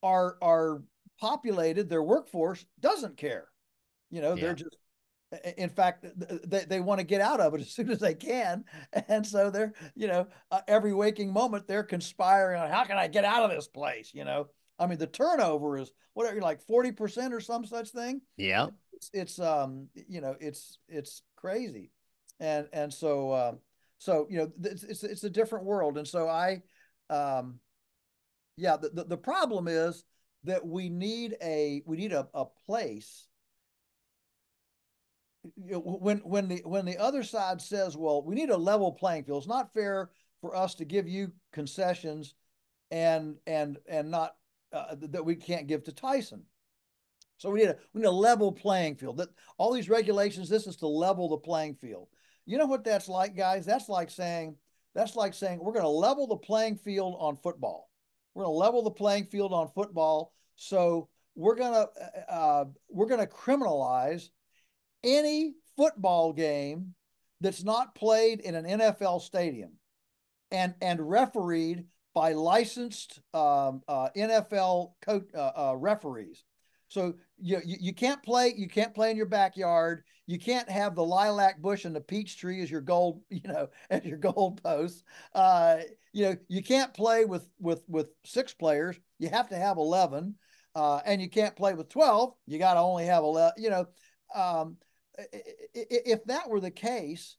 are populated, their workforce doesn't care. They're yeah. just, in fact, they want to get out of it as soon as they can. And so they're, every waking moment, they're conspiring on, how can I get out of this place? I mean, the turnover is whatever, like 40% or some such thing. Yeah. It's crazy. And so it's a different world. And so yeah, the problem is that we need a place. When the other side says, well, we need a level playing field, it's not fair for us to give you concessions and not that we can't give to Tyson. So we need a level playing field. That all these regulations, this is to level the playing field. You know what that's like, guys? That's like saying we're going to level the playing field on football. We're going to level the playing field on football. So we're gonna criminalize any football game that's not played in an NFL stadium and refereed by licensed NFL referees. So you can't play in your backyard. You can't have the lilac bush and the peach tree as your goal, as your goal posts. You can't play with 6 players. You have to have 11, and you can't play with 12. You got to only have 11. If that were the case,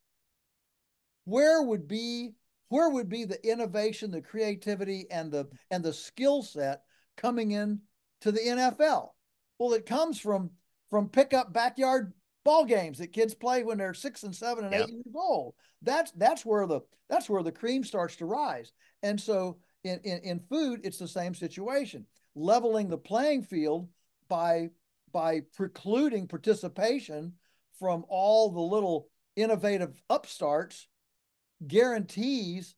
where would be the innovation, the creativity, and the skill set coming in to the NFL? Well, it comes from pickup backyard ball games that kids play when they're 6 and 7 and 8 years old. That's where the cream starts to rise. And so in food, it's the same situation. Leveling the playing field by precluding participation from all the little innovative upstarts guarantees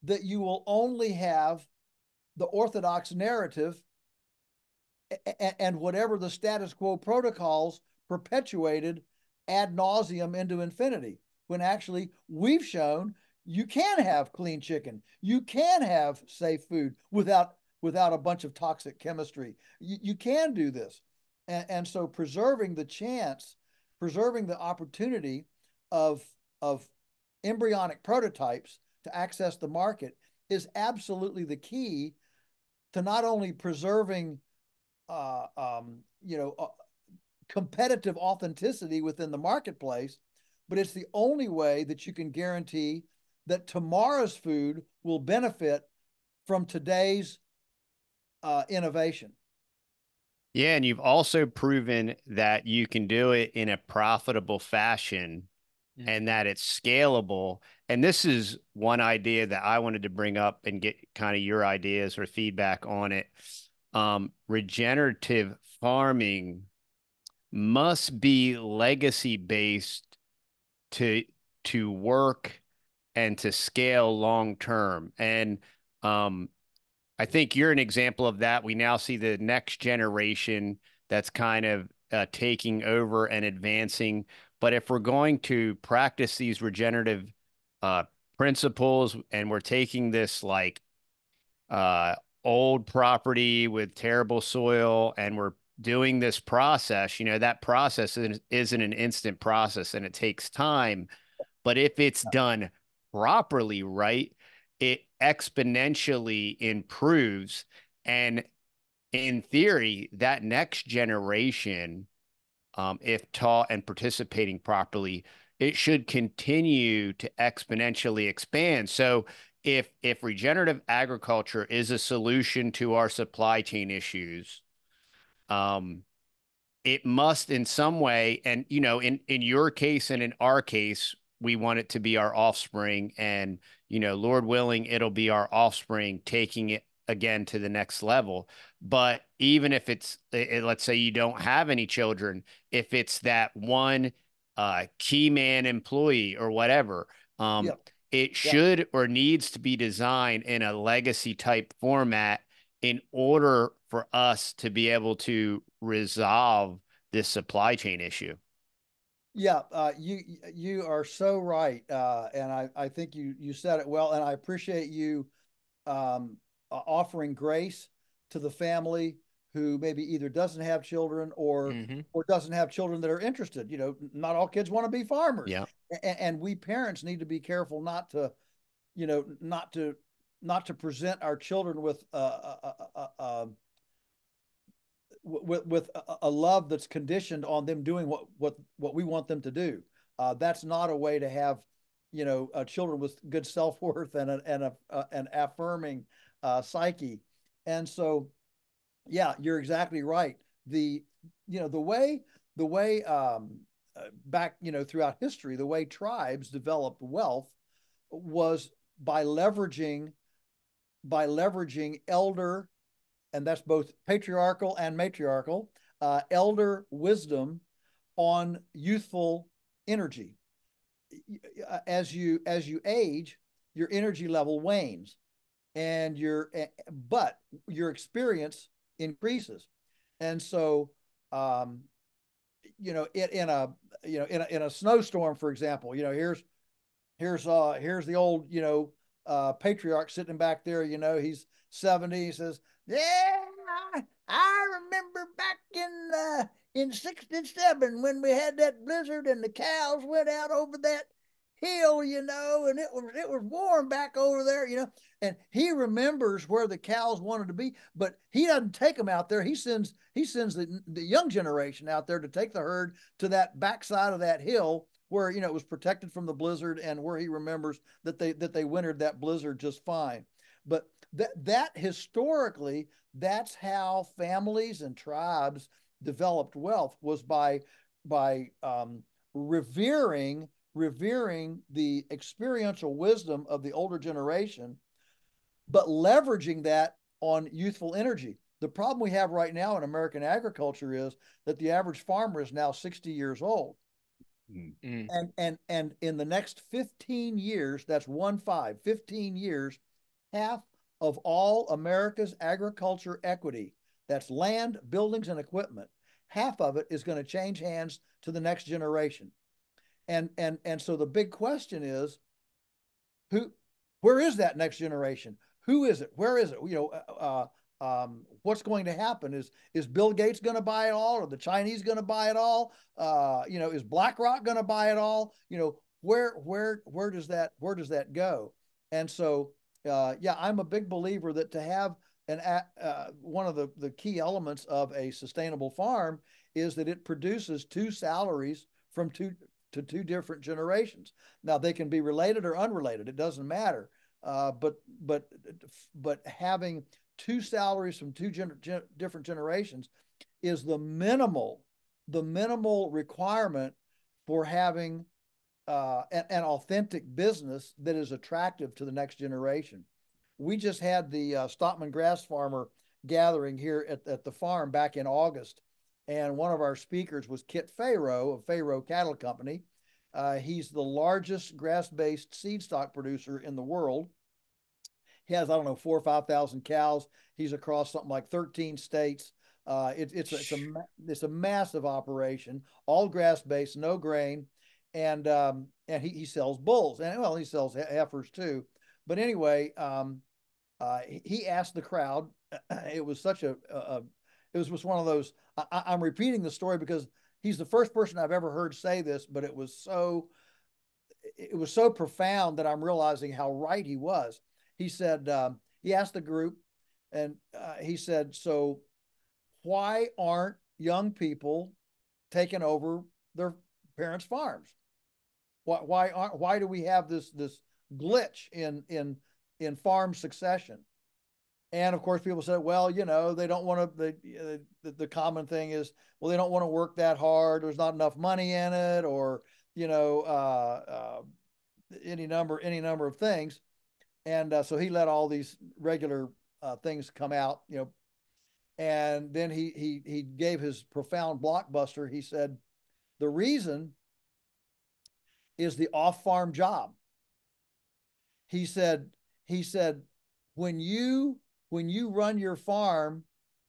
that you will only have the orthodox narrative and whatever the status quo protocols perpetuated ad nauseum into infinity, when actually we've shown you can have clean chicken, you can have safe food without a bunch of toxic chemistry. You can do this. And so preserving the opportunity of embryonic prototypes to access the market is absolutely the key to not only preserving competitive authenticity within the marketplace, but it's the only way that you can guarantee that tomorrow's food will benefit from today's innovation. Yeah, and you've also proven that you can do it in a profitable fashion and that it's scalable. And this is one idea that I wanted to bring up and get kind of your ideas or feedback on it. Regenerative farming must be legacy based to work and to scale long term. And I think you're an example of that. We now see the next generation that's kind of taking over and advancing. But if we're going to practice these regenerative principles and we're taking this like old property with terrible soil and we're doing this process, that process isn't an instant process and it takes time. But if it's done properly, right, it exponentially improves. And in theory, that next generation, if taught and participating properly, it should continue to exponentially expand. So if regenerative agriculture is a solution to our supply chain issues, it must in some way, and in your case and in our case, we want it to be our offspring, and Lord willing, it'll be our offspring taking it again to the next level. But even if let's say you don't have any children, if it's that one key man employee or whatever, it should or needs to be designed in a legacy type format in order for us to be able to resolve this supply chain issue. Yeah, you are so right, and I think you said it well, and I appreciate you offering grace to the family who maybe either doesn't have children or doesn't have children that are interested. Not all kids want to be farmers. Yeah, and we parents need to be careful not to present our children with a love that's conditioned on them doing what we want them to do. That's not a way to have children with good self-worth and an affirming psyche. And so yeah, you're exactly right. The way back throughout history, the way tribes developed wealth was by leveraging elder, and that's both patriarchal and matriarchal, elder wisdom on youthful energy. As you age, your energy level wanes, and but your experience increases. And so, um, in a snowstorm, for example, here's the old, patriarch sitting back there, he's 70. He says, yeah, I remember back in 67 when we had that blizzard and the cows went out over that hill, and it was warm back over there, and he remembers where the cows wanted to be, but he doesn't take them out there. He sends the young generation out there to take the herd to that backside of that hill where it was protected from the blizzard, and where he remembers that they wintered that blizzard just fine. But that historically, that's how families and tribes developed wealth, was by revering the experiential wisdom of the older generation, but leveraging that on youthful energy. The problem we have right now in American agriculture is that the average farmer is now 60 years old. Mm. And in the next 15 years, that's 15 years, half of all America's agriculture equity, that's land, buildings, and equipment, half of it is going to change hands to the next generation. And so the big question is, where is that next generation? Who is it? Where is it? What's going to happen? Is Bill Gates going to buy it all? Or the Chinese going to buy it all? Is BlackRock going to buy it all? Where does that go? And so, I'm a big believer that to have one of the key elements of a sustainable farm is that it produces two salaries from two different generations. Now, they can be related or unrelated. It doesn't matter. But having two salaries from two different generations is the minimal requirement for having an authentic business that is attractive to the next generation. We just had the Stockman Grass Farmer gathering here at the farm back in August, and one of our speakers was Kit Farrow of Farrow Cattle Company. He's the largest grass-based seed stock producer in the world. He has, 4,000 or 5,000 cows. He's across something like 13 states. It's a massive operation, all grass-based, no grain, and he sells bulls, and he sells heifers too. But anyway, he asked the crowd. It was such it was one of those. I'm repeating the story because he's the first person I've ever heard say this, but it was so profound that I'm realizing how right he was. He said, he asked the group, and he said, so why aren't young people taking over their parents' farms? Why do we have this glitch in farm succession? And of course, people said, well, they don't want to. The common thing is, well, they don't want to work that hard. There's not enough money in it, or any number of things. And so he let all these regular things come out, and then he gave his profound blockbuster. He said, the reason is the off-farm job. He said, when you run your farm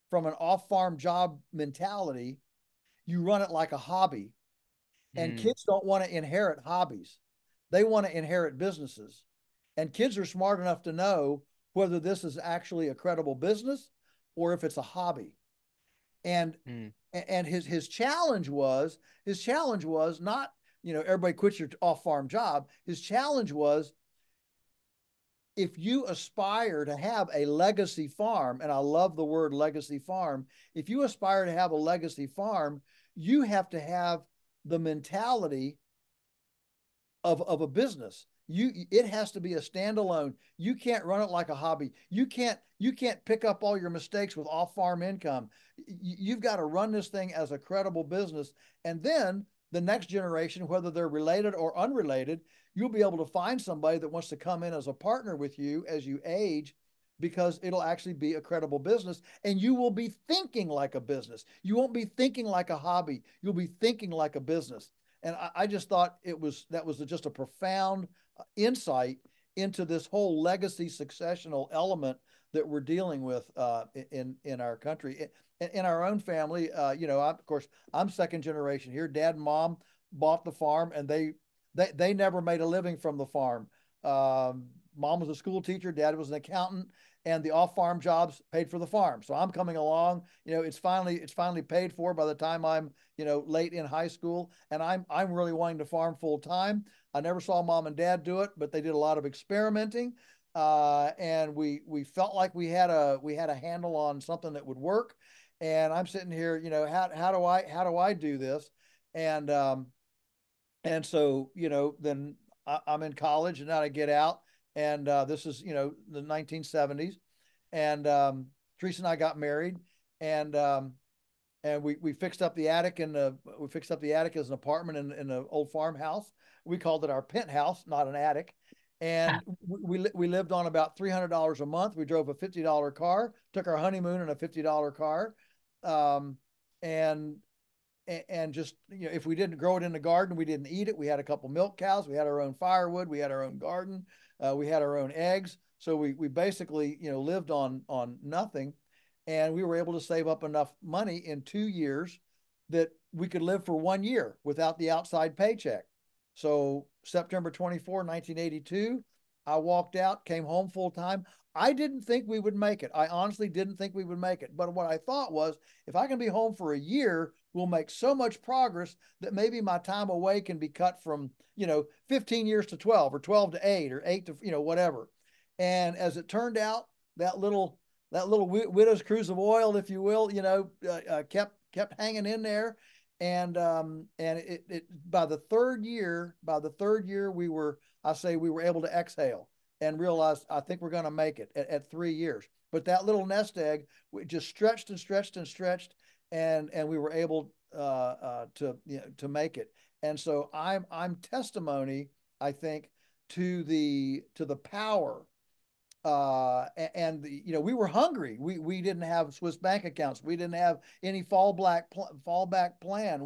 from an off-farm job mentality, you run it like a hobby. And kids don't want to inherit hobbies. They want to inherit businesses. And kids are smart enough to know whether this is actually a credible business or if it's a hobby. And his challenge was not, everybody quits your off-farm job. His challenge was, if you aspire to have a legacy farm, and I love the word legacy farm, if you aspire to have a legacy farm, you have to have the mentality of a business. It has to be a standalone. You can't run it like a hobby. You can't pick up all your mistakes with off-farm income. You've got to run this thing as a credible business. And then the next generation, whether they're related or unrelated, you'll be able to find somebody that wants to come in as a partner with you as you age, because it'll actually be a credible business, and you will be thinking like a business. You won't be thinking like a hobby. You'll be thinking like a business. And I just thought that was just a profound insight into this whole legacy successional element that we're dealing with in our country. in our own family, of course, I'm second generation here. Dad and mom bought the farm, and they never made a living from the farm. Mom was a school teacher, dad was an accountant, and the off-farm jobs paid for the farm. So I'm coming along, it's finally paid for by the time I'm, late in high school, and I'm really wanting to farm full time. I never saw mom and dad do it, but they did a lot of experimenting, and we felt like we had a handle on something that would work. And I'm sitting here, how do I do this? And so, then I'm in college, and now I get out, and this is, the 1970s, and Teresa and I got married, and we fixed up the attic, and we fixed up the attic as an apartment in an old farmhouse. We called it our penthouse, not an attic. And we lived on about $300 a month. We drove a $50 car, took our honeymoon in a $50 car, um, and just, if we didn't grow it in the garden, we didn't eat it. We had a couple milk cows, we had our own firewood, we had our own garden, we had our own eggs. So we basically, lived on nothing, and we were able to save up enough money in 2 years that we could live for 1 year without the outside paycheck. So September 24, 1982, I walked out, came home full time. I didn't think we would make it. I honestly didn't think we would make it. But what I thought was, if I can be home for a year, we'll make so much progress that maybe my time away can be cut from, 15 years to 12, or 12 to 8, or 8 to, whatever. And as it turned out, that little widow's cruse of oil, if you will, kept hanging in there. And it by the third year, we were able to exhale and realized, I think we're going to make it at 3 years. But that little nest egg, we just stretched and stretched and stretched, and we were able to make it. And so I'm testimony, I think, to the power, and we were hungry. We didn't have Swiss bank accounts. We didn't have any fallback plan.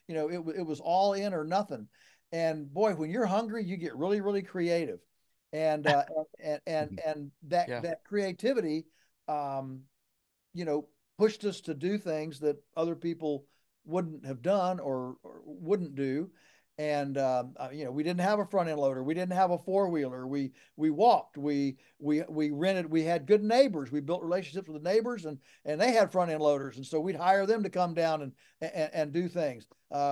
It was all in or nothing. And boy, when you're hungry, you get really, really creative. And that creativity, pushed us to do things that other people wouldn't have done, or wouldn't do. And we didn't have a front end loader, we didn't have a four-wheeler, we walked, we rented, we had good neighbors, we built relationships with the neighbors, and they had front end loaders, and so we'd hire them to come down and do things.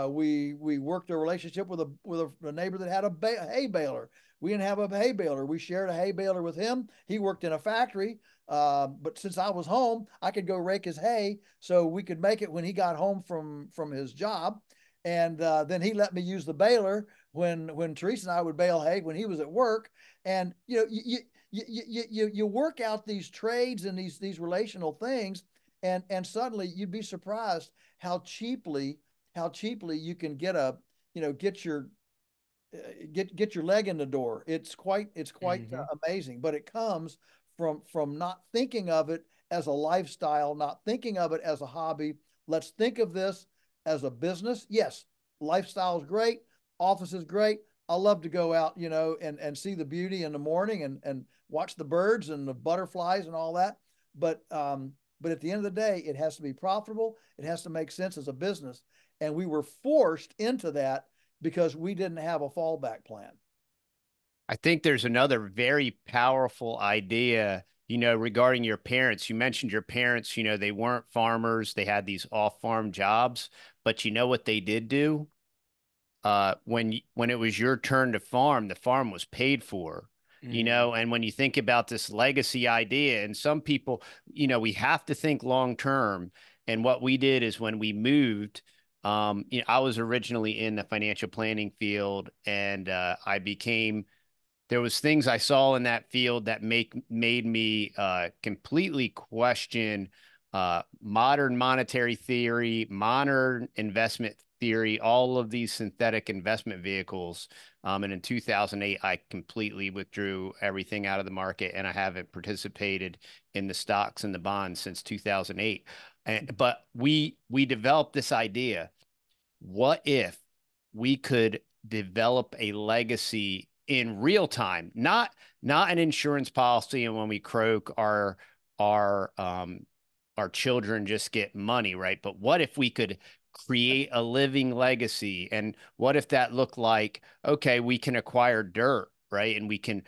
We worked a relationship with a neighbor that had a hay baler. We didn't have a hay baler, we shared a hay baler with him. He worked in a factory, but since I was home, I could go rake his hay, so we could make it when he got home from his job. And then he let me use the baler when Teresa and I would bale hay when he was at work. And you work out these trades and these relational things, and suddenly you'd be surprised how cheaply you can get your leg in the door. It's quite amazing. But it comes from not thinking of it as a lifestyle, not thinking of it as a hobby. Let's think of this as a business. Yes, lifestyle is great, office is great. I love to go out, and see the beauty in the morning, and watch the birds and the butterflies and all that. But at the end of the day, it has to be profitable. It has to make sense as a business. And we were forced into that because we didn't have a fallback plan. I think there's another very powerful idea, regarding your parents. You mentioned your parents, they weren't farmers. They had these off-farm jobs, but you know what they did do? When it was your turn to farm, the farm was paid for, and when you think about this legacy idea, and some people, we have to think long term. And what we did is, when we moved, I was originally in the financial planning field, and there was things I saw in that field that made me completely question modern monetary theory, modern investment theory, all of these synthetic investment vehicles. And in 2008, I completely withdrew everything out of the market, and I haven't participated in the stocks and the bonds since 2008. But we developed this idea: what if we could develop a legacy in real time, not an insurance policy, and when we croak our our children just get money, right? But what if we could create a living legacy? And what if that looked like, okay, we can acquire dirt, right? And we can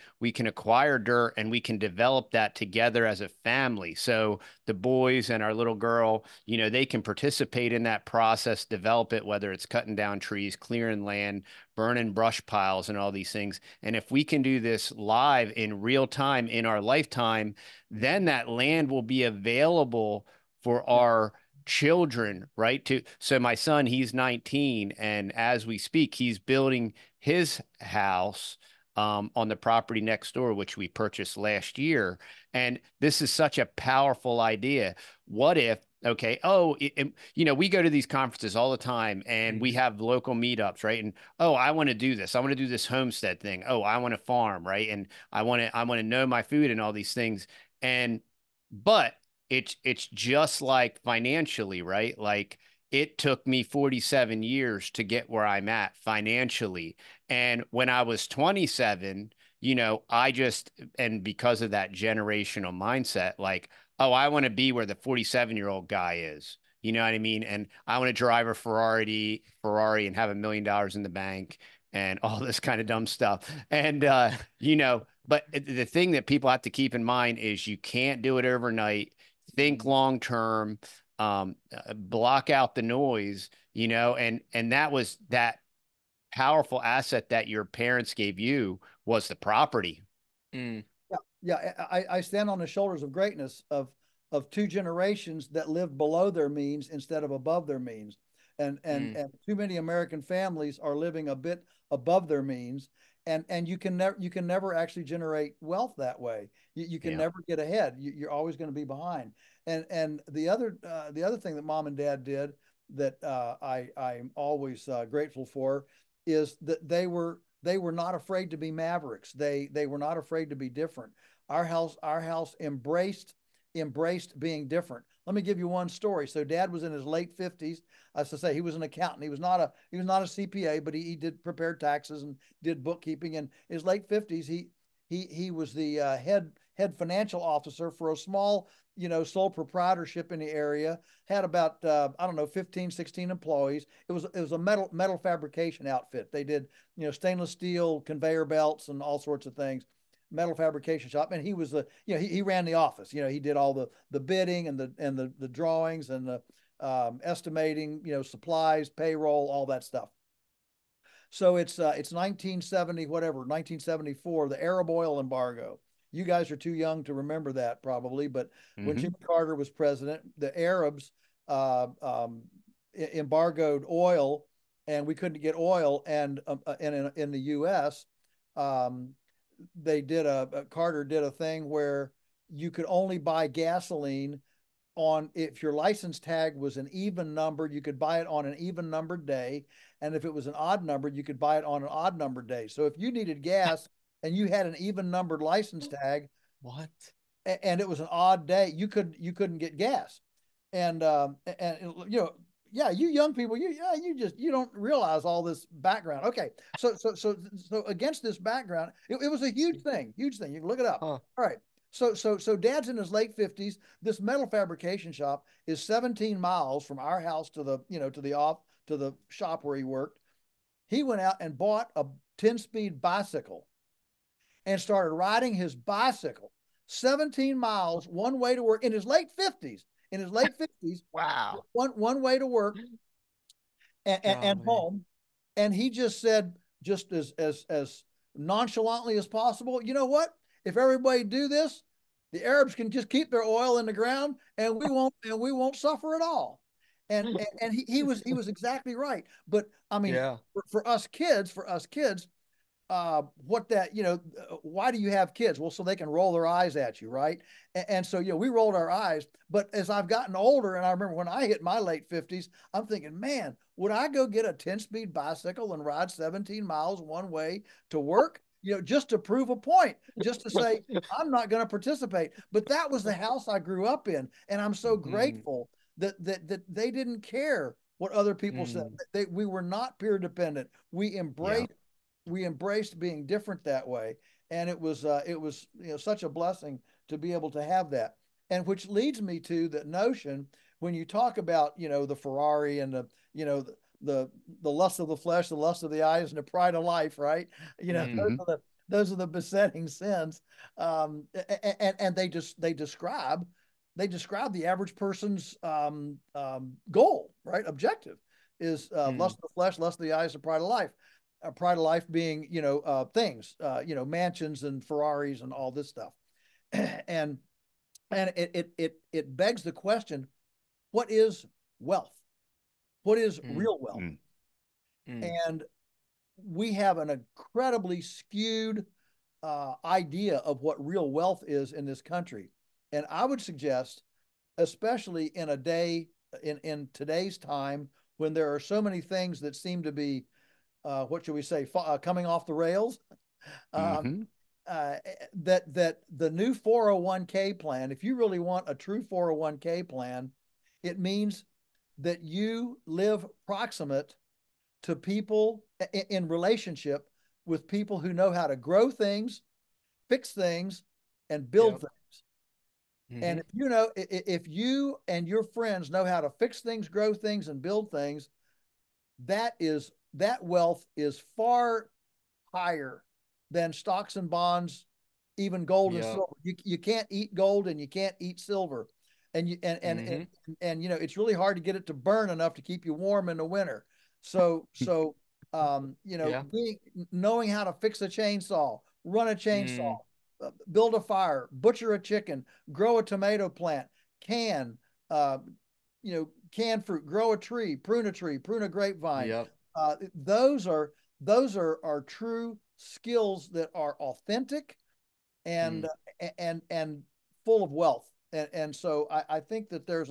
acquire dirt and we can develop that together as a family. So the boys and our little girl, they can participate in that process, develop it, whether it's cutting down trees, clearing land, burning brush piles, and all these things. And if we can do this live in real time in our lifetime, then that land will be available for our children, right? So my son, he's 19, and as we speak, he's building his house on the property next door, which we purchased last year. And this is such a powerful idea. What if, okay, we go to these conferences all the time and we have local meetups, right? And, oh, I want to do this. I want to do this homestead thing. Oh, I want to farm, right? And I want to know my food and all these things. But it's just like financially, right? Like it took me 47 years to get where I'm at financially. And when I was 27, and because of that generational mindset, like, oh, I want to be where the 47-year-old guy is. You know what I mean? And I want to drive a Ferrari and have $1 million in the bank and all this kind of dumb stuff. And, but the thing that people have to keep in mind is you can't do it overnight. Think long term, block out the noise, and that powerful asset that your parents gave you was the property. Mm. Yeah. I stand on the shoulders of greatness of two generations that lived below their means instead of above their means. And too many American families are living a bit above their means. And you can never actually generate wealth that way. You can never get ahead. You're always going to be behind. And the other thing that mom and dad did that I'm always grateful for is that they were not afraid to be mavericks. They were not afraid to be different. Our house embraced being different. Let me give you one story. So dad was in his late 50s. As I say, he was an accountant. He was not a CPA, but he did prepare taxes and did bookkeeping. In his late 50s, he was the head financial officer for a small, sole proprietorship in the area. Had about I don't know, 15, 16 employees. It was a metal fabrication outfit. They did, stainless steel conveyor belts and all sorts of things. Metal fabrication shop, and he was he ran the office. He did all the bidding and the drawings and the estimating, supplies, payroll, all that stuff. So it's 1970, whatever, 1974, the Arab oil embargo. You guys are too young to remember that probably, but when Jimmy Carter was president, the Arabs embargoed oil, and we couldn't get oil. And in the U.S., Carter did a thing where you could only buy gasoline if your license tag was an even number, you could buy it on an even numbered day. And if it was an odd number, you could buy it on an odd numbered day. So if you needed gas and you had an even numbered license tag, and it was an odd day, you couldn't get gas. And yeah, you young people, you don't realize all this background. Okay, so against this background, it was a huge thing. You can look it up. All right. So dad's in his late 50s. This metal fabrication shop is 17 miles from our house to the shop where he worked. He went out and bought a 10-speed bicycle and started riding his bicycle 17 miles one way to work in his late 50s. Wow. One way to work and home. And he just said, just as nonchalantly as possible, you know what? If everybody do this, the Arabs can just keep their oil in the ground, and we won't suffer at all. And he was exactly right. But I mean, for us kids, what that, why do you have kids? Well, so they can roll their eyes at you, right? And so, we rolled our eyes. But as I've gotten older, and I remember when I hit my late 50s, I'm thinking, man, would I go get a 10-speed bicycle and ride 17 miles one way to work? Just to prove a point, just to say, I'm not going to participate. But that was the house I grew up in. And I'm so grateful that they didn't care what other people said. We were not peer dependent. We embraced being different that way. And it was such a blessing to be able to have that. and which leads me to the notion when you talk about, the Ferrari and the lust of the flesh, the lust of the eyes, and the pride of life, right? Those are the besetting sins. And they describe the average person's goal, right? Objective is lust of the flesh, lust of the eyes, and pride of life. Pride of life being, things, mansions and Ferraris and all this stuff. And it begs the question, what is wealth? What is real wealth? And we have an incredibly skewed idea of what real wealth is in this country. And I would suggest, especially in a day, in today's time, when there are so many things that seem to be, what should we say, coming off the rails, that the new 401k plan, if you really want a true 401k plan, it means that you live proximate to people in relationship with people who know how to grow things, fix things, and build things. And if you and your friends know how to fix things, grow things, and build things, that wealth is far higher than stocks and bonds, even gold and silver. You can't eat gold and you can't eat silver. And it's really hard to get it to burn enough to keep you warm in the winter. So knowing how to fix a chainsaw, run a chainsaw, build a fire, butcher a chicken, grow a tomato plant, can fruit, grow a tree, prune a grapevine. Those are true skills that are authentic and full of wealth. And so I think that there's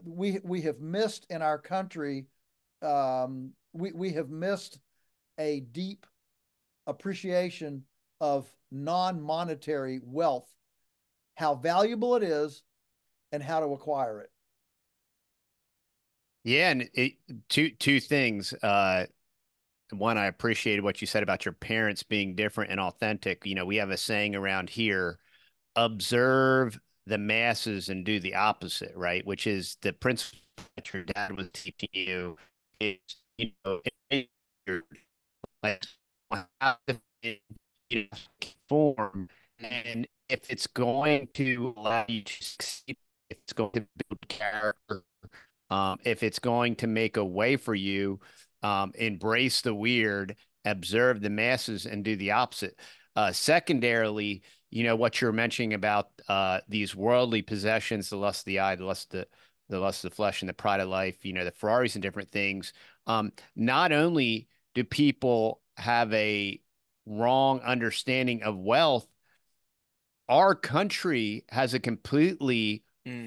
we have missed in our country, we have missed a deep appreciation of non-monetary wealth, how valuable it is, and how to acquire it. Yeah, and two things. One, I appreciated what you said about your parents being different and authentic. We have a saying around here, observe the masses and do the opposite, right? Which is the principle that your dad was teaching you is, you're like, how to form, and if it's going to allow you to succeed, if it's going to build character, if it's going to make a way for you, embrace the weird, observe the masses, and do the opposite. Secondarily, what you're mentioning about these worldly possessions, the lust of the eye, the lust of the flesh, and the pride of life, the Ferraris and different things. Not only do people have a wrong understanding of wealth, our country has a completely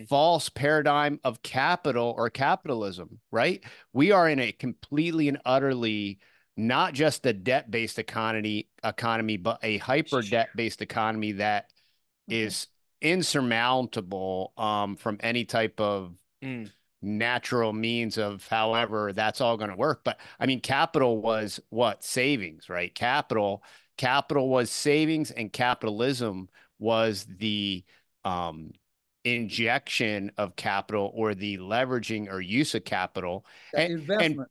false paradigm of capital or capitalism, right? We are in a completely and utterly not just a debt-based economy, but a hyper debt-based economy that is insurmountable from any type of natural means of however that's all going to work. But I mean, capital was what? Savings, right? Capital was savings, and capitalism was the injection of capital or the leveraging or use of capital. Investment.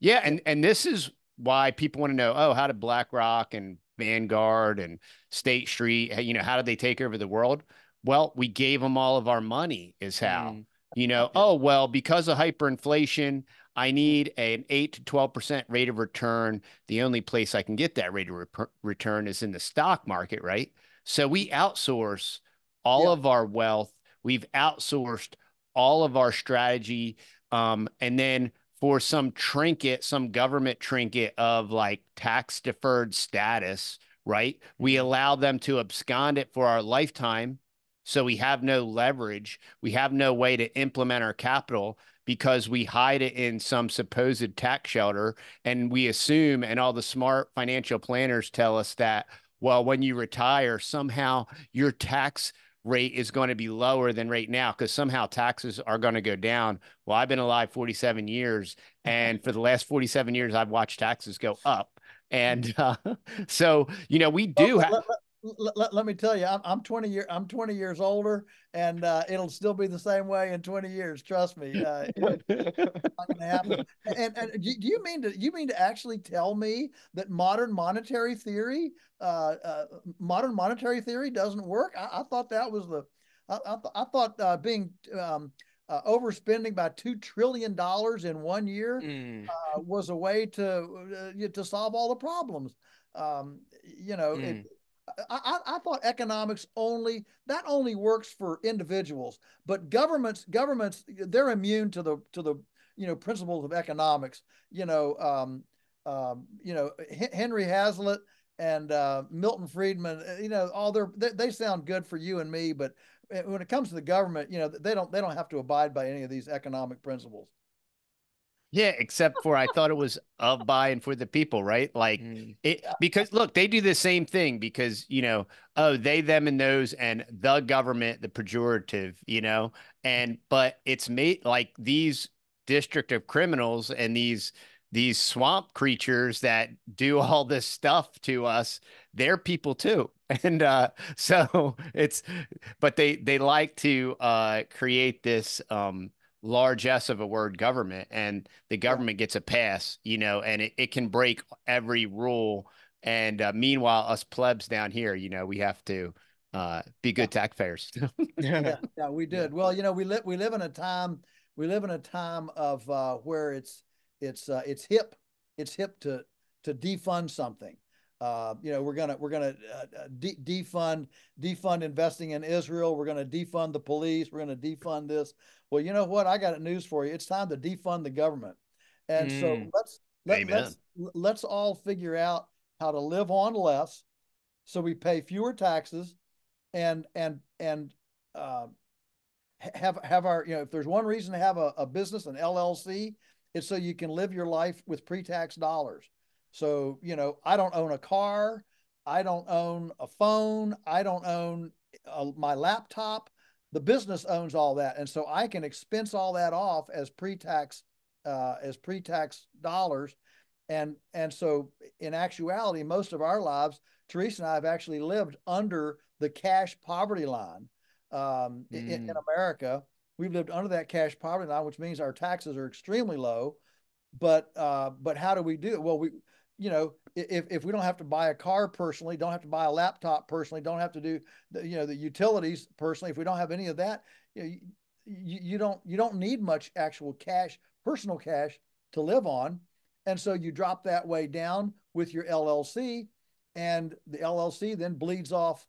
And this is why people want to know, how did BlackRock and Vanguard and State Street, how did they take over the world? Well, we gave them all of our money is how. Because of hyperinflation, I need an 8 to 12% rate of return. The only place I can get that rate of return is in the stock market, right? So we outsource all of our wealth. We've outsourced all of our strategy. And then for some trinket, some government trinket of like tax deferred status, right? We allow them to abscond it for our lifetime. So we have no leverage. We have no way to implement our capital because we hide it in some supposed tax shelter. And we assume, and all the smart financial planners tell us that, well, when you retire, somehow your tax rate is going to be lower than right now because somehow taxes are going to go down. Well, I've been alive 47 years, and for the last 47 years, I've watched taxes go up. And so, we do have. let me tell you, I'm 20 years older, and it'll still be the same way in 20 years. Trust me, it's not going to happen. And do you mean to actually tell me that modern monetary theory doesn't work? I thought that was the I thought being overspending by $2 trillion in 1 year was a way to solve all the problems. Mm. I thought economics only works for individuals, but governments they're immune to the principles of economics. Henry Hazlitt and Milton Friedman, all they sound good for you and me, but when it comes to the government, they don't have to abide by any of these economic principles. Yeah, except for I thought it was of, by, and for the people, right? Like it, because look, they do the same thing because, oh, they, them, and those, and the government, the pejorative, but it's made like these district of criminals and these swamp creatures that do all this stuff to us, they're people too. And so it's, but they like to create this largesse of a word government, and the Yeah. government gets a pass, and it can break every rule. And meanwhile, us plebs down here, we have to be Yeah. good taxpayers. Yeah, we Yeah. did. Well, we live in a time of where it's hip to defund something. We're gonna defund investing in Israel. We're gonna defund the police. We're gonna defund this. Well, you know what? I got news for you. It's time to defund the government. And so Mm. Amen. let's all figure out how to live on less, so we pay fewer taxes, and uh, have our, if there's one reason to have a business, an LLC, it's so you can live your life with pre-tax dollars. So, I don't own a car, I don't own a phone, I don't own my laptop. The business owns all that, and so I can expense all that off as pre-tax dollars. And so in actuality, most of our lives, Teresa and I have actually lived under the cash poverty line. In America, we've lived under that cash poverty line, which means our taxes are extremely low. But how do we do it? Well, if we don't have to buy a car personally, don't have to buy a laptop personally, don't have to do the utilities personally, if we don't have any of that, you don't need much actual cash, personal cash, to live on. And so you drop that way down with your LLC, and the LLC then bleeds off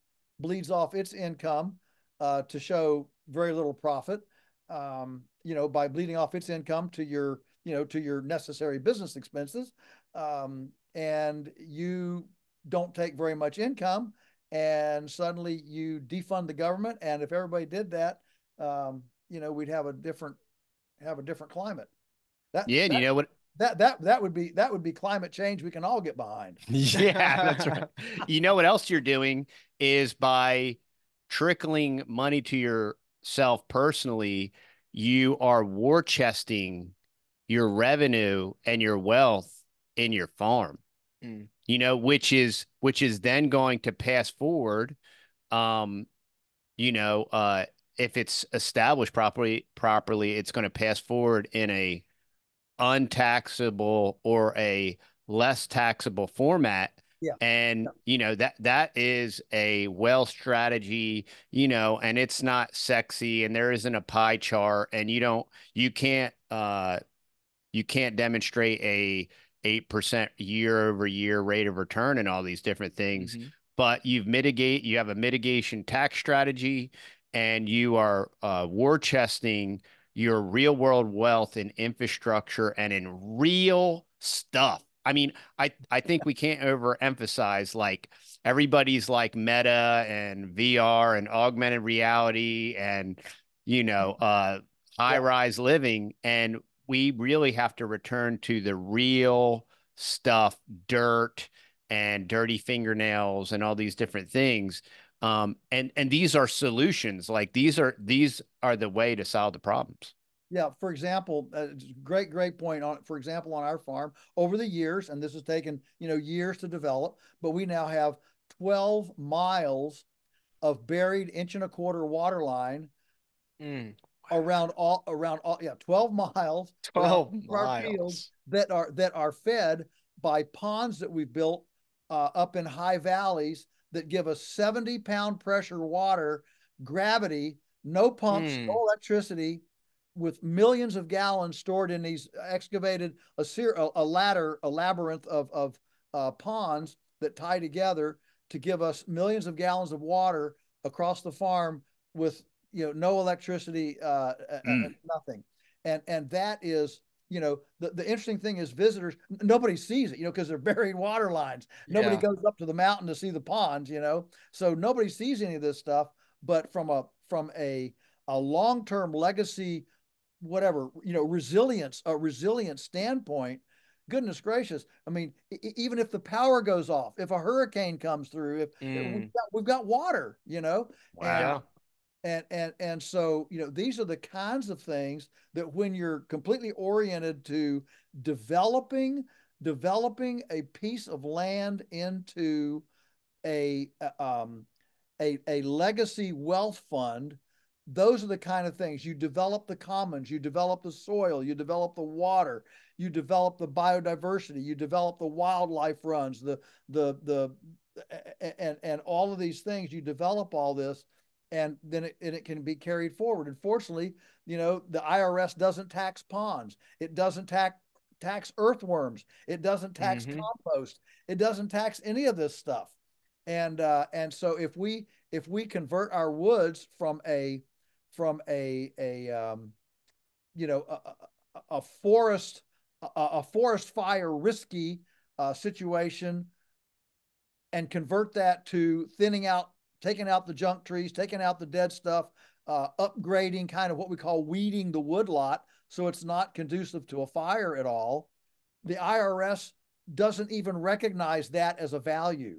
its income to show very little profit, by bleeding off its income to your necessary business expenses. And you don't take very much income, and suddenly you defund the government. And if everybody did that, we'd have a different climate. That Yeah, and you that know what? that would be climate change we can all get behind. Yeah, that's right. You know what else you're doing is by trickling money to yourself personally, you are war chesting your revenue and your wealth in your farm, Mm. which is then going to pass forward. Um, if it's established properly, it's going to pass forward in a untaxable or a less taxable format. Yeah. And that is a wealth strategy, and it's not sexy, and there isn't a pie chart, and you can't demonstrate a 8% year over year rate of return and all these different things. Mm-hmm. But you have a mitigation tax strategy, and you are war chesting your real world wealth in infrastructure and in real stuff. I mean, I think we can't overemphasize, like, everybody's like Meta and VR and augmented reality and high Yeah. rise living, and we really have to return to the real stuff, dirt and dirty fingernails and all these different things. And these are solutions. Like, these are the way to solve the problems. Yeah, for example, great point on. For example, on our farm, over the years, and this has taken years to develop, but we now have 12 miles of buried 1.25 inch water line around all, 12 miles around 12 our fields miles. that are fed by ponds that we've built up in high valleys that give us 70-pound pressure water, gravity, no pumps, no electricity, with millions of gallons stored in these excavated a labyrinth of ponds that tie together to give us millions of gallons of water across the farm with no electricity, nothing. And that is, the interesting thing is visitors, nobody sees it, because they're buried water lines. Nobody goes up to the mountain to see the ponds, so nobody sees any of this stuff. But from a long-term legacy, whatever, resilience, a resilient standpoint, goodness gracious, I mean, even if the power goes off, if a hurricane comes through, if we've got water, Wow. And so, these are the kinds of things that when you're completely oriented to developing a piece of land into a legacy wealth fund, those are the kind of things. You develop the commons, you develop the soil, you develop the water, you develop the biodiversity, you develop the wildlife runs, and all of these things. You develop all this, and then it can be carried forward. Unfortunately, the IRS doesn't tax ponds. It doesn't tax earthworms. It doesn't tax compost. It doesn't tax any of this stuff. And so if we convert our woods from a forest fire risky situation, and convert that to taking out the junk trees, taking out the dead stuff, upgrading, kind of what we call weeding the woodlot so it's not conducive to a fire at all, the IRS doesn't even recognize that as a value.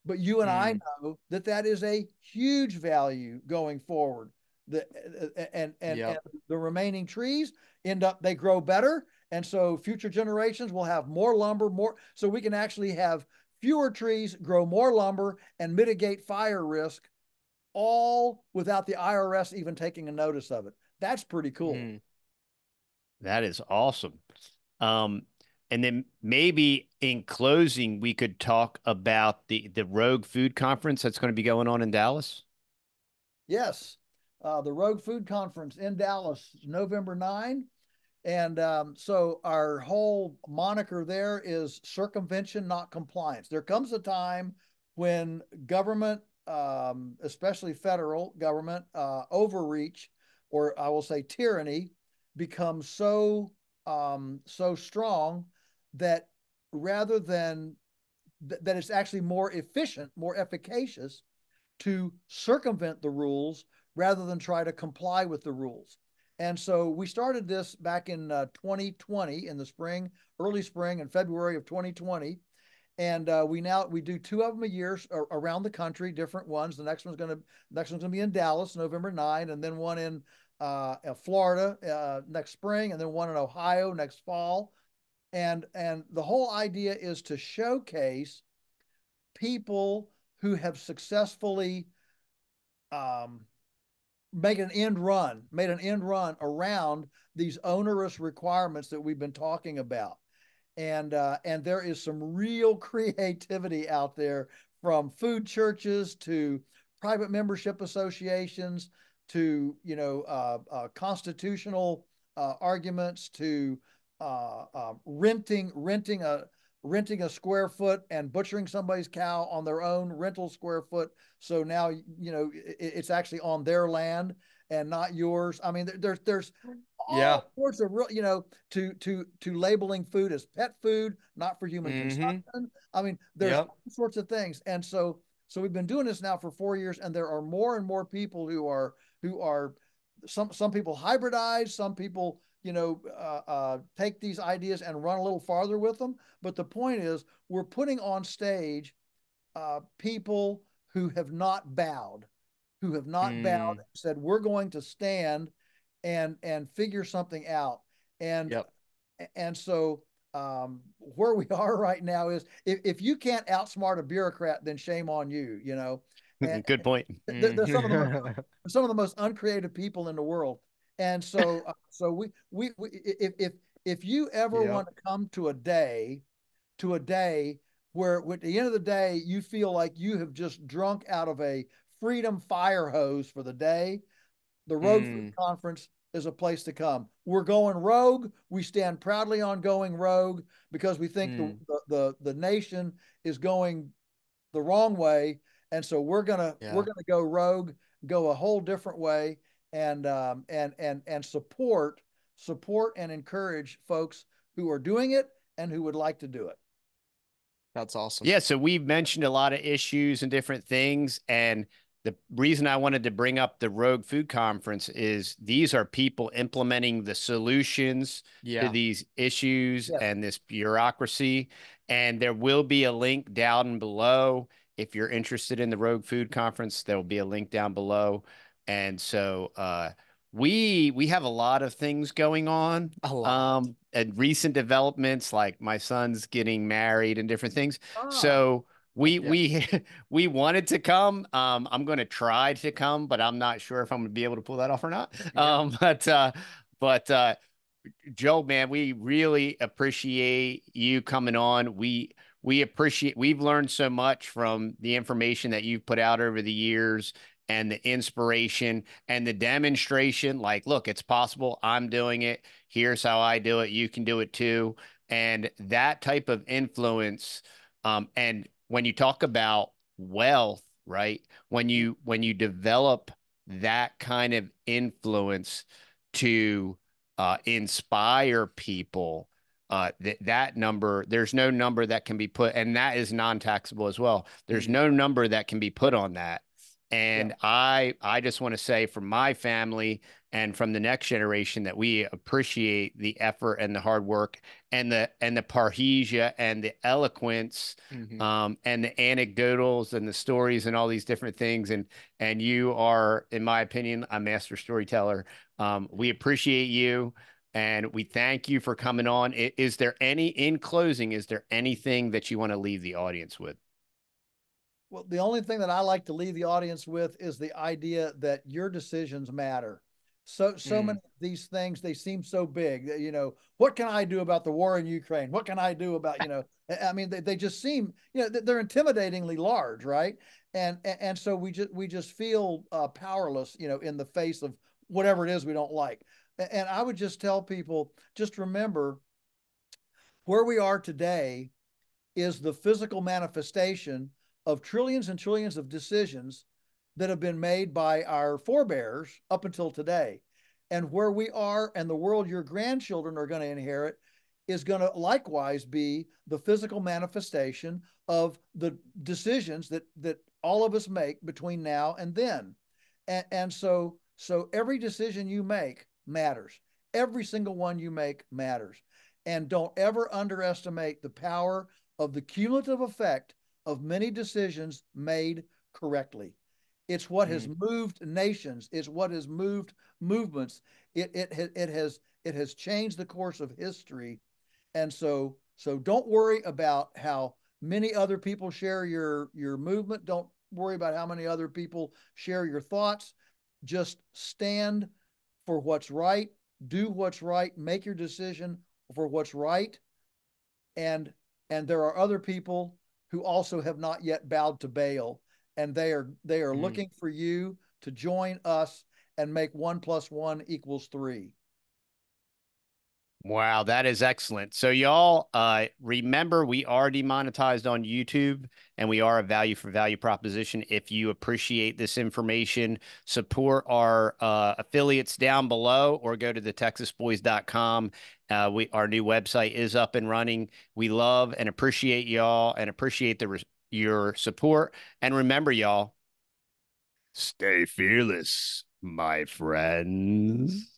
But you and I know that is a huge value going forward. And the remaining trees they grow better, and so future generations will have more lumber, so we can actually have fewer trees, grow more lumber, and mitigate fire risk, all without the IRS even taking a notice of it. That's pretty cool. That is awesome. And then maybe in closing, we could talk about the Rogue Food Conference that's going to be going on in Dallas. Yes. The Rogue Food Conference in Dallas, November 9. And so our whole moniker there is circumvention, not compliance. There comes a time when government, especially federal government, overreach, or I will say tyranny, becomes so strong that rather than that it's actually more efficient, more efficacious to circumvent the rules rather than try to comply with the rules. And so we started this back in 2020 in the spring, early spring, in February of 2020. And we do 2 of them a year around the country, different ones. The next one's going to be in Dallas, November 9, and then one in Florida next spring, and then one in Ohio next fall. And the whole idea is to showcase people who have successfully made an end run around these onerous requirements that we've been talking about. And there is some real creativity out there, from food churches to private membership associations to constitutional arguments to renting a square foot and butchering somebody's cow on their own rental square foot. So now, it's actually on their land and not yours. I mean, there's all sorts of real, to labeling food as pet food, not for human consumption. I mean, there's all sorts of things. And so we've been doing this now for 4 years, and there are more and more people who are some people hybridize, some people take these ideas and run a little farther with them. But the point is, we're putting on stage people who have not bowed, and said, we're going to stand and figure something out. And so where we are right now is if you can't outsmart a bureaucrat, then shame on you, you know. And Good point. they're some of the most uncreative people in the world. And so we if you ever Yep. want to come to a day where at the end of the day you feel like you have just drunk out of a freedom fire hose for the day, the Rogue Food Conference is a place to come. We're going rogue. We stand proudly on going rogue because we think the nation is going the wrong way, and so we're gonna go rogue, go a whole different way, and support and encourage folks who are doing it and who would like to do it. That's awesome. Yeah, so we've mentioned a lot of issues and different things, and the reason I wanted to bring up the Rogue Food Conference is these are people implementing the solutions to these issues and this bureaucracy. And there will be a link down below. If you're interested in the Rogue Food Conference, there will be a link down below. And so we have a lot of things going on. A lot. And recent developments, like my son's getting married and different things. Ah, So we wanted to come. I'm going to try to come, but I'm not sure if I'm going to be able to pull that off or not. But Joe, man, we really appreciate you coming on. We've learned so much from the information that you've put out over the years and the inspiration and the demonstration. Like, look, it's possible. I'm doing it. Here's how I do it. You can do it too. And that type of influence. And when you talk about wealth, right? When you develop that kind of influence to inspire people, that number, there's no number that can be put, and that is non-taxable as well. There's no number that can be put on that. And I just want to say from my family and from the next generation that we appreciate the effort and the hard work and the parrhesia and the eloquence and the anecdotals and the stories and all these different things. And you are, in my opinion, a master storyteller. We appreciate you and we thank you for coming on. In closing, is there anything that you want to leave the audience with? Well, the only thing that I like to leave the audience with is the idea that your decisions matter. So many of these things, they seem so big that, you know, what can I do about the war in Ukraine? What can I do about, you know, I mean, they just seem, you know, they're intimidatingly large, right? And so we just feel powerless, you know, in the face of whatever it is we don't like. And I would just tell people, just remember where we are today is the physical manifestation of trillions and trillions of decisions that have been made by our forebears up until today. And where we are and the world your grandchildren are going to inherit is going to likewise be the physical manifestation of the decisions that all of us make between now and then. And so every decision you make matters. Every single one you make matters. And don't ever underestimate the power of the cumulative effect of many decisions made correctly. It's what has moved nations. It's what has moved movements. It has changed the course of history. And so don't worry about how many other people share your movement. Don't worry about how many other people share your thoughts. Just stand for what's right, do what's right, make your decision for what's right. And there are other people who also have not yet bowed to Baal, and they are looking for you to join us and make 1 + 1 = 3. Wow, that is excellent. So y'all, remember we are demonetized on YouTube and we are a value for value proposition. If you appreciate this information, support our affiliates down below or go to thetexasboys.com. Our new website is up and running. We love and appreciate y'all and appreciate your support. And remember, y'all, stay fearless, my friends.